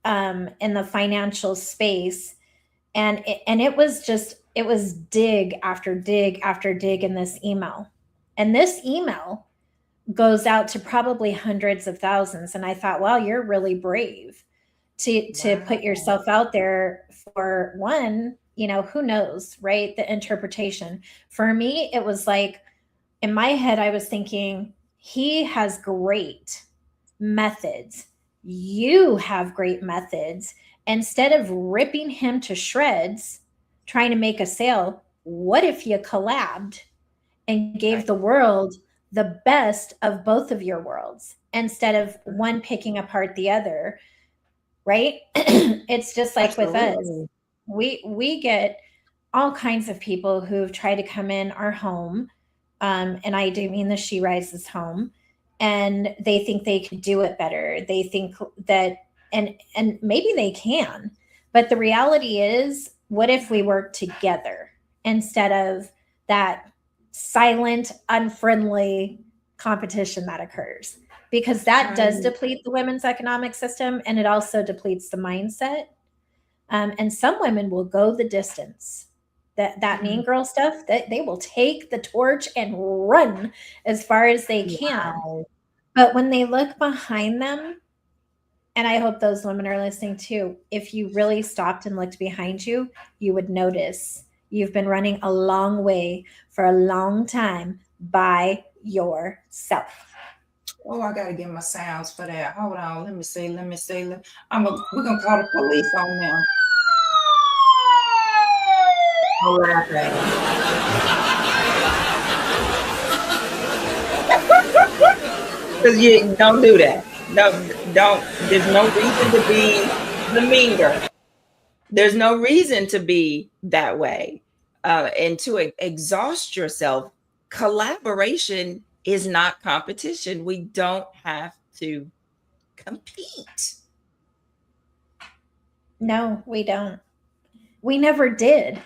[SPEAKER 2] in the financial space, and it was dig after dig after dig in this email, and this email goes out to probably hundreds of thousands. And I thought, wow, you're really brave to
[SPEAKER 1] Wow.
[SPEAKER 2] put yourself out there. For one, who knows, right? The interpretation. For me, it was like, in my head, I was thinking, he has great methods. You have great methods. Instead of ripping him to shreds, trying to make a sale, what if you collabed and gave
[SPEAKER 1] Right.
[SPEAKER 2] the world the best of both of your worlds instead of one picking apart the other, right? It's just like with us.
[SPEAKER 1] Absolutely.
[SPEAKER 2] We get all kinds of people who've tried to come in our home, and I do mean the She Rises home, and they think they could do it better. They think that, and maybe they can, but the reality is, what if we work together instead of that silent, unfriendly competition that occurs? Because that does
[SPEAKER 1] Right.
[SPEAKER 2] deplete the women's economic system, and it also depletes the mindset. And some women will go the distance. That mean girl stuff, that they will take the torch and run as far as they can.
[SPEAKER 1] Wow.
[SPEAKER 2] But when they look behind them, and I hope those women are listening too, if you really stopped and looked behind you, you would notice you've been running a long way for a long time by yourself.
[SPEAKER 1] Oh, I gotta get my sounds for that. Hold on. Let me see. Let me see. We're gonna call the police on them. No laughing. Because you don't do that. No, don't. There's no reason to be the mean girl. There's no reason to be that way, and to exhaust yourself. Collaboration is not competition. We don't have to compete.
[SPEAKER 2] No, we don't. We never did.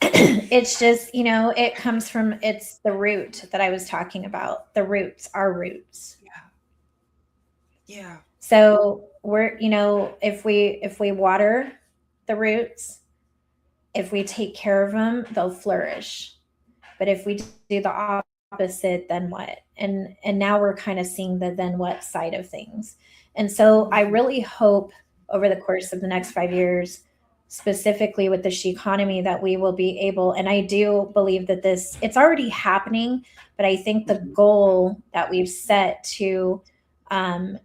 [SPEAKER 2] It's just, it comes from, it's the root that I was talking about. The roots, our roots.
[SPEAKER 1] Yeah. Yeah.
[SPEAKER 2] So we're, if we water the roots, if we take care of them, they'll flourish. But if we do the opposite, then what? And now we're kind of seeing the then what side of things. And so I really hope over the course of the next 5 years, specifically with the she economy, that we will be able, and I do believe that it's already happening, but I think the goal that we've set to um,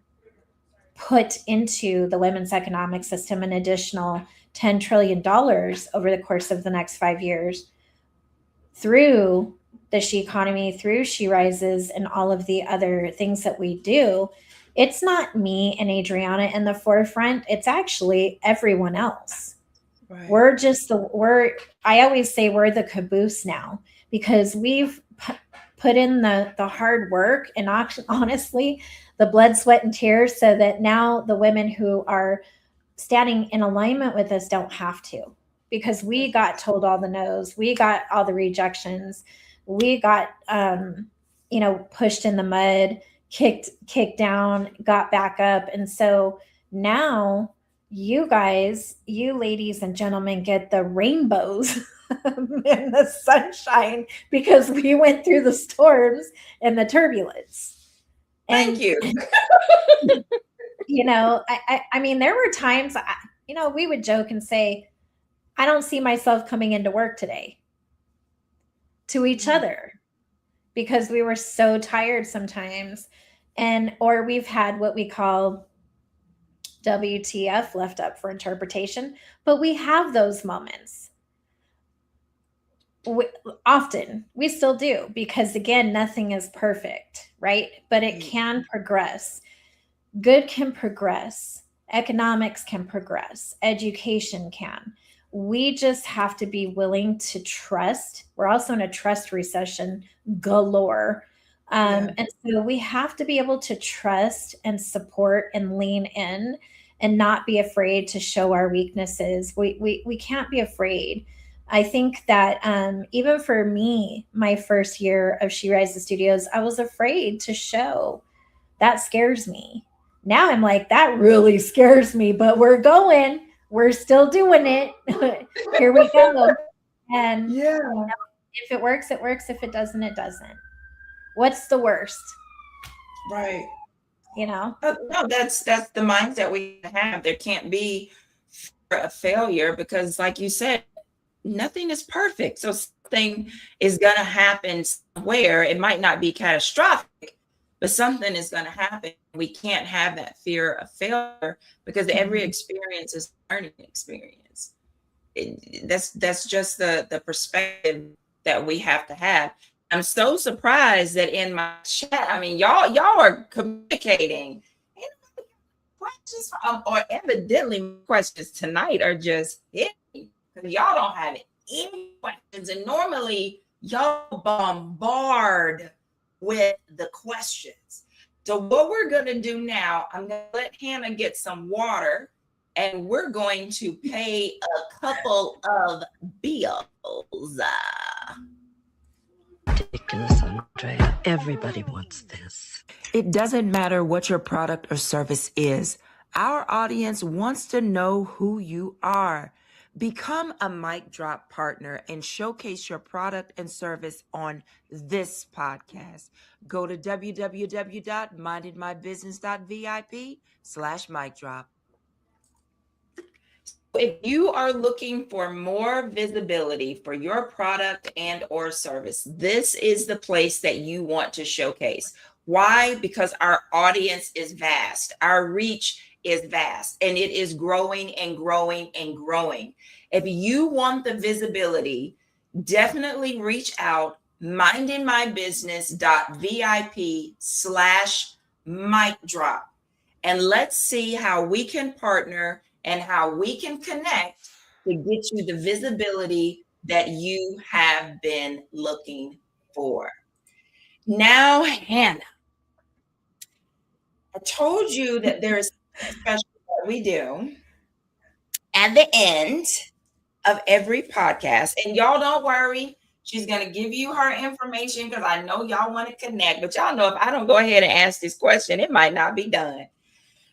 [SPEAKER 2] put into the women's economic system an additional $10 trillion over the course of the next 5 years through the she economy, through She Rises, and all of the other things that we do. It's not me and Adriana in the forefront. It's actually everyone else.
[SPEAKER 1] Right.
[SPEAKER 2] I always say we're the caboose now, because we've put in the hard work and honestly, the blood, sweat, and tears, so that now the women who are standing in alignment with us don't have to, because we got told all the no's, we got all the rejections, we got pushed in the mud, kicked down, got back up. And so now you guys, you ladies and gentlemen, get the rainbows and the sunshine, because we went through the storms and the turbulence. And
[SPEAKER 1] Thank you.
[SPEAKER 2] I mean, there were times, we would joke and say, I don't see myself coming into work today, to each other. because we were so tired sometimes. And, or we've had what we call WTF, left up for interpretation, but we have those moments. we, Often we still do, because again, nothing is perfect, right? But it can progress. Good can progress, economics can progress, education can. We just have to be willing to trust. We're also in a trust recession galore. And so we have to be able to trust and support and lean in and not be afraid to show our weaknesses. We can't be afraid. I think that even for me, my first year of She Rises Studios, I was afraid to show. That scares me. Now I'm like, that really scares me, but we're going. We're still doing it. Here we go. And
[SPEAKER 1] Yeah.
[SPEAKER 2] if it works, it works. If it doesn't, it doesn't. What's the worst?
[SPEAKER 1] Right.
[SPEAKER 2] No,
[SPEAKER 1] that's the mindset we have. There can't be a failure because, like you said, nothing is perfect. So something is going to happen somewhere. It might not be catastrophic, but something is going to happen. We can't have that fear of failure because every experience is a learning experience. That's just the perspective that we have to have. I'm so surprised that in my chat, I mean, y'all are communicating. Questions or evidently questions tonight are just hitting because y'all don't have any questions, and normally y'all bombard with the questions. So what we're going to do now, I'm going to let Hannah get some water, and we're going to pay a couple of bills.
[SPEAKER 3] Ridiculous, Andrea. Everybody wants this.
[SPEAKER 1] It doesn't matter what your product or service is. Our audience wants to know who you are. Become a mic drop partner and showcase your product and service on this podcast. Go to www.mindedmybusiness.vip/mic drop. If you are looking for more visibility for your product and or service, this is the place that you want to showcase. Why? Because our audience is vast. Our reach is vast, and it is growing and growing and growing. If you want the visibility, definitely reach out, mindinmybusiness.vip/mic drop. And let's see how we can partner and how we can connect to get you the visibility that you have been looking for. Now, Hannah, I told you that there is something special that we do at the end of every podcast. And y'all don't worry. She's going to give you her information because I know y'all want to connect. But y'all know if I don't go ahead and ask this question, it might not be done.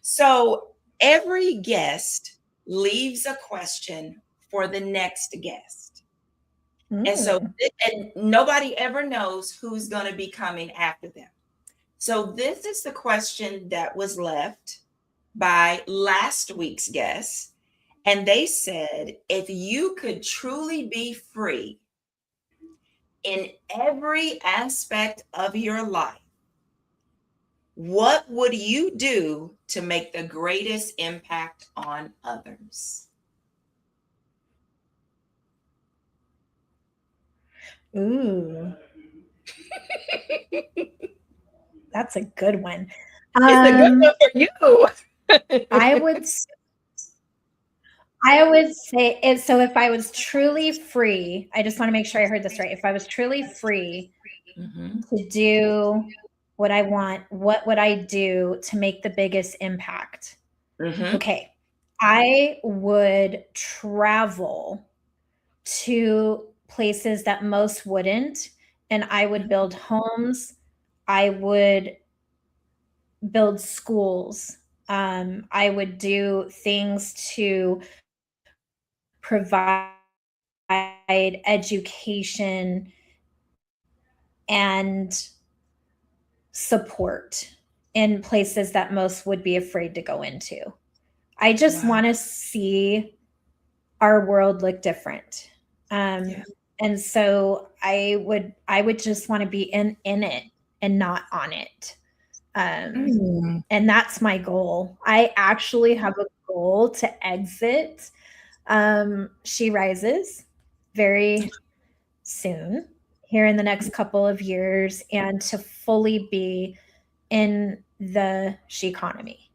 [SPEAKER 1] So every guest leaves a question for the next guest. And so and nobody ever knows who's going to be coming after them. So this is the question that was left by last week's guest. And they said, if you could truly be free in every aspect of your life, what would you do to make the greatest impact on others?
[SPEAKER 2] Ooh. That's a good one.
[SPEAKER 1] It's a good one for you.
[SPEAKER 2] I would say it. So if I was truly free, I just want to make sure I heard this right. If I was truly free to do what I want, what would I do to make the biggest impact? Okay. I would travel to places that most wouldn't, and I would build homes. I would build schools. I would do things to provide education and support in places that most would be afraid to go into. I just want to see our world look different. And so I would just want to be in it and not on it.
[SPEAKER 1] Mm.
[SPEAKER 2] And that's my goal. I actually have a goal to exit She Rises very soon, here in the next couple of years, and to fully be in the she economy,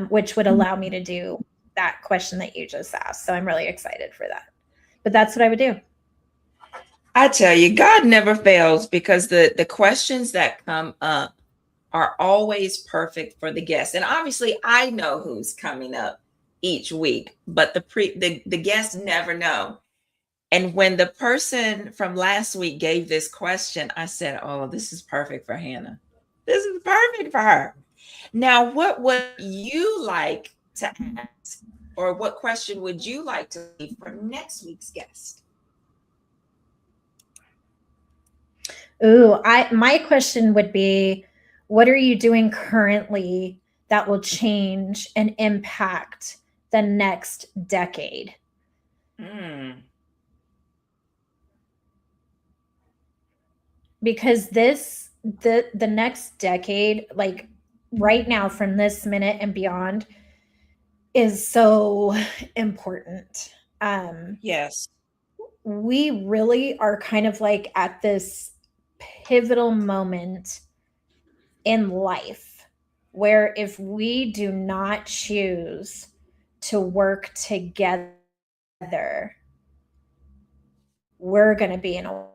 [SPEAKER 2] which would allow me to do that question that you just asked. So I'm really excited for that. But that's what I would do.
[SPEAKER 1] I tell you, God never fails, because the questions that come up are always perfect for the guest. And obviously, I know who's coming up each week, but the guests never know. And when the person from last week gave this question, I said, "Oh, this is perfect for Hannah. This is perfect for her." Now, what would you like to ask, or what question would you like to leave for next week's guest?
[SPEAKER 2] Ooh, my question would be, what are you doing currently that will change and impact the next decade?
[SPEAKER 1] Mm.
[SPEAKER 2] Because the next decade, like right now, from this minute and beyond, is so important.
[SPEAKER 1] Yes.
[SPEAKER 2] We really are kind of like at this pivotal moment in life where if we do not choose to work together, we're going to be in a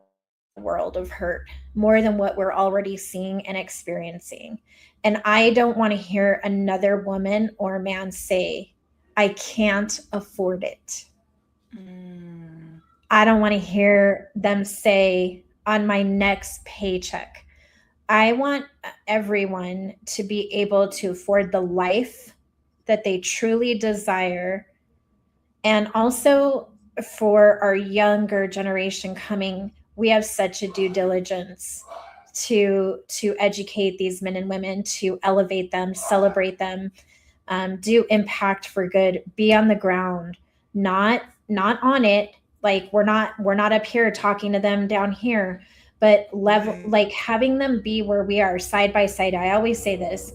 [SPEAKER 2] world of hurt more than what we're already seeing and experiencing. And I don't want to hear another woman or man say, I can't afford it.
[SPEAKER 1] Mm.
[SPEAKER 2] I don't want to hear them say on my next paycheck. I want everyone to be able to afford the life that they truly desire. And also for our younger generation coming, we have such a due diligence to educate these men and women, to elevate them, celebrate them, do impact for good, be on the ground, not on it. Like we're not up here talking to them down here, but level, like having them be where we are, side by side. I always say this: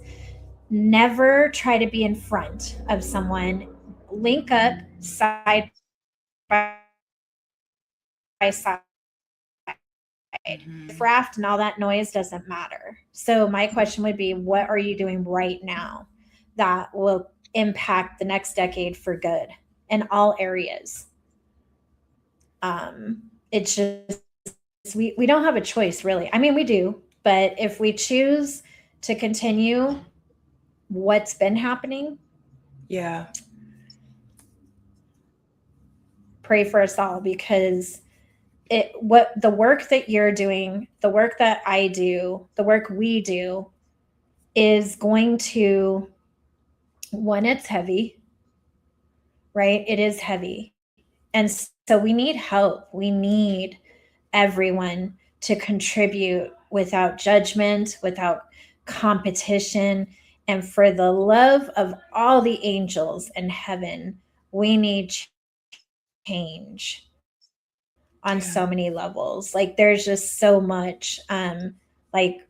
[SPEAKER 2] never try to be in front of someone. Link up side by side.
[SPEAKER 1] Mhm.
[SPEAKER 2] Raft and all that noise doesn't matter. So my question would be, what are you doing right now that will impact the next decade for good in all areas? It's just we don't have a choice, really. I mean, we do, but if we choose to continue what's been happening,
[SPEAKER 1] Yeah.
[SPEAKER 2] pray for us all, because what the work that you're doing, the work that I do, the work we do is going to, one, it's heavy, right? It is heavy. And so we need help. We need everyone to contribute without judgment, without competition. And for the love of all the angels in heaven, we need change on
[SPEAKER 1] Yeah.
[SPEAKER 2] so many levels. Like there's just so much, like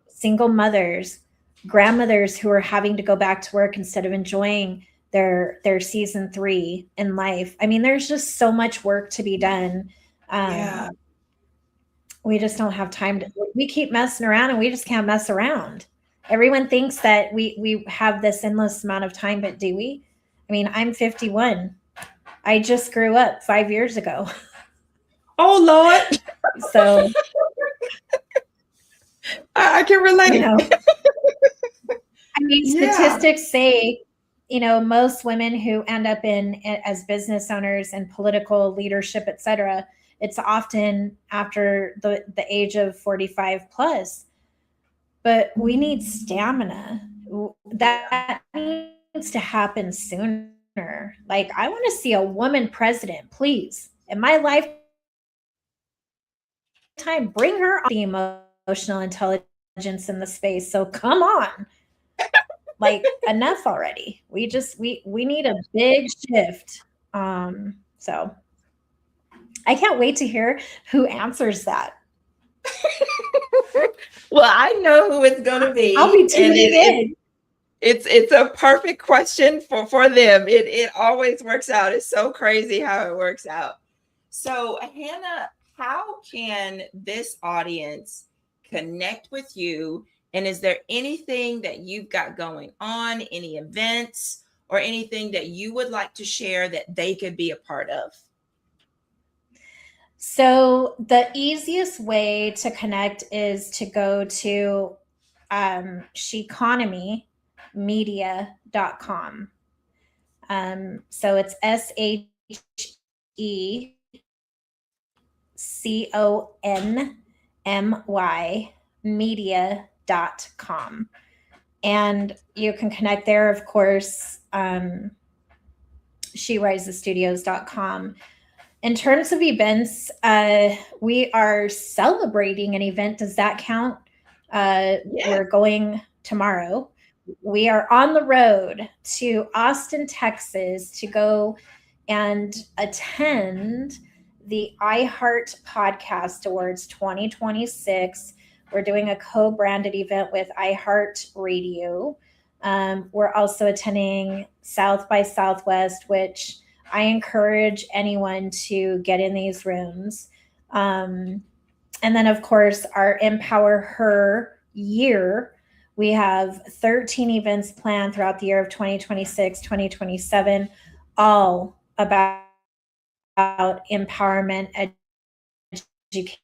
[SPEAKER 2] single mothers, grandmothers who are having to go back to work instead of enjoying their season 3 in life. I mean, there's just so much work to be done.
[SPEAKER 1] Yeah.
[SPEAKER 2] We just don't have time to, we keep messing around and we just can't mess around. Everyone thinks that we have this endless amount of time, but do we? I mean, I'm 51. I just grew up 5 years ago.
[SPEAKER 1] Oh Lord.
[SPEAKER 2] So,
[SPEAKER 1] I can relate.
[SPEAKER 2] you know, I mean,
[SPEAKER 1] Yeah.
[SPEAKER 2] statistics say, most women who end up in as business owners and political leadership, et cetera, it's often after the age of 45 plus. But we need stamina. That needs to happen sooner. Like, I want to see a woman president, please. In my lifetime, bring her on the emotional intelligence in the space. So come on. Like enough already. We need a big shift. So I can't wait to hear who answers that.
[SPEAKER 1] Well, I know who it's going to be.
[SPEAKER 2] I'll be tuning in.
[SPEAKER 1] It's a perfect question for them. It always works out. It's so crazy how it works out. So, Hanna, how can this audience connect with you? And is there anything that you've got going on, any events or anything that you would like to share that they could be a part of?
[SPEAKER 2] So the easiest way to connect is to go to sheconomymedia.com. So it's SHECONMY media.com. And you can connect there, of course, SheRiseStudios.com. In terms of events, we are celebrating an event. Does that count? We're going tomorrow. We are on the road to Austin, Texas to go and attend the iHeart Podcast Awards 2026. We're doing a co-branded event with iHeart Radio. We're also attending South by Southwest, which I encourage anyone to get in these rooms. And then, of course, our Empower Her year. We have 13 events planned throughout the year of 2026, 2027, all about empowerment, education,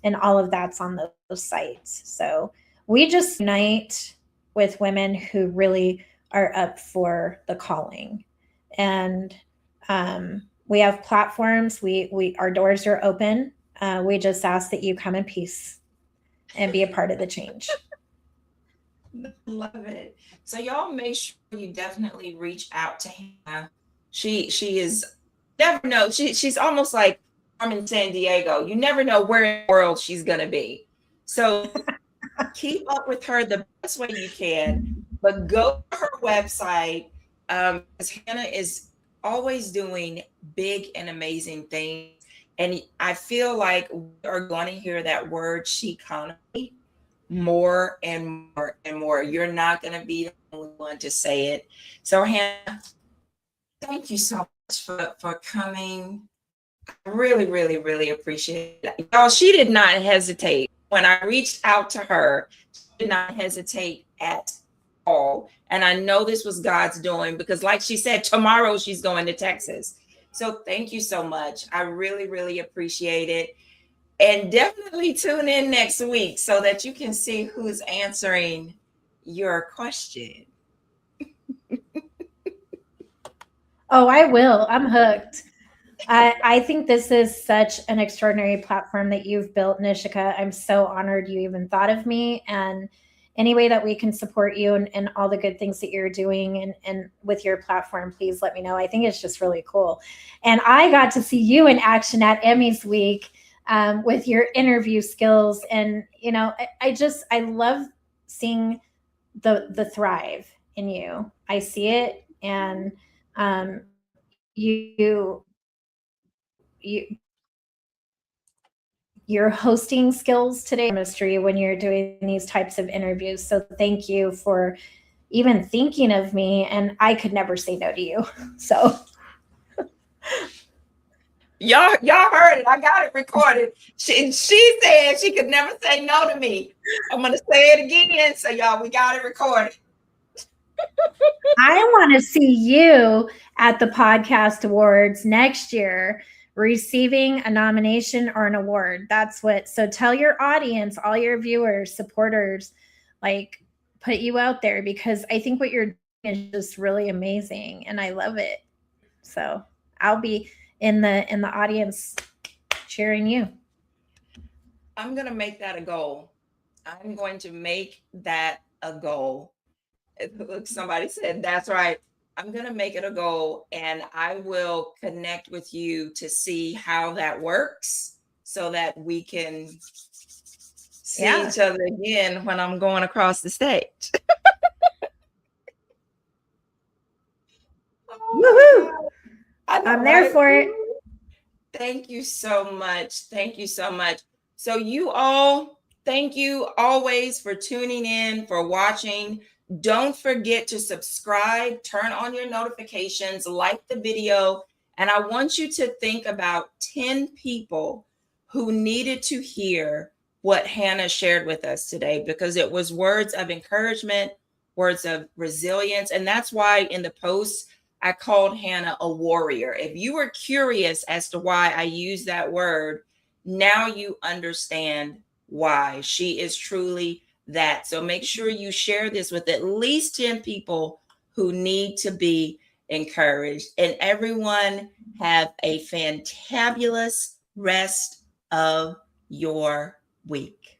[SPEAKER 2] and all of that's on those sites. So we just unite with women who really are up for the calling. And we have platforms. Our doors are open. We just ask that you come in peace and be a part of the change.
[SPEAKER 1] Love it. So y'all make sure you definitely reach out to Hanna. She is, never know. She's almost like Carmen San Diego. You never know where in the world she's gonna be. So keep up with her the best way you can. But go to her website. Because Hanna is always doing big and amazing things. And I feel like we are going to hear that word sheconomy more and more and more. You're not going to be the only one to say it. So Hanna, thank you so much for coming. I really, really, really appreciate it. Y'all, she did not hesitate. When I reached out to her, she did not hesitate at all. And I know this was God's doing because, like she said, tomorrow she's going to Texas. So thank you so much. I really, really appreciate it. And definitely tune in next week so that you can see who's answering your question.
[SPEAKER 2] Oh, I will. I'm hooked. I think this is such an extraordinary platform that you've built, Nishika. I'm so honored you even thought of me. And any way that we can support you and all the good things that you're doing and with your platform, please let me know. I think it's just really cool. And I got to see you in action at Emmys Week with your interview skills. And, you know, I love seeing the thrive in you. I see it. And your hosting skills today, chemistry when you're doing these types of interviews. So thank you for even thinking of me. And I could never say no to you. So
[SPEAKER 1] Y'all heard it. I got it recorded. She said she could never say no to me. I'm gonna say it again. So y'all, we got it recorded.
[SPEAKER 2] I want to see you at the podcast awards next year, receiving a nomination or an award. So tell your audience, all your viewers, supporters, like put you out there because I think what you're doing is just really amazing and I love it. So I'll be in the audience cheering you.
[SPEAKER 1] I'm going to make that a goal. I'm going to make that a goal. Look, somebody said, that's right. I'm going to make it a goal and I will connect with you to see how that works so that we can see each other again when I'm going across the stage.
[SPEAKER 2] Woohoo!
[SPEAKER 1] I
[SPEAKER 2] I'm there for it.
[SPEAKER 1] Thank you so much. Thank you so much. So you all, thank you always for tuning in, for watching. Don't forget to subscribe, turn on your notifications, like the video. And I want you to think about 10 people who needed to hear what Hanna shared with us today, because it was words of encouragement, words of resilience. And that's why in the post, I called Hanna a warrior. If you were curious as to why I use that word, now you understand why. She is truly that. So make sure you share this with at least 10 people who need to be encouraged. And everyone have a fantabulous rest of your week.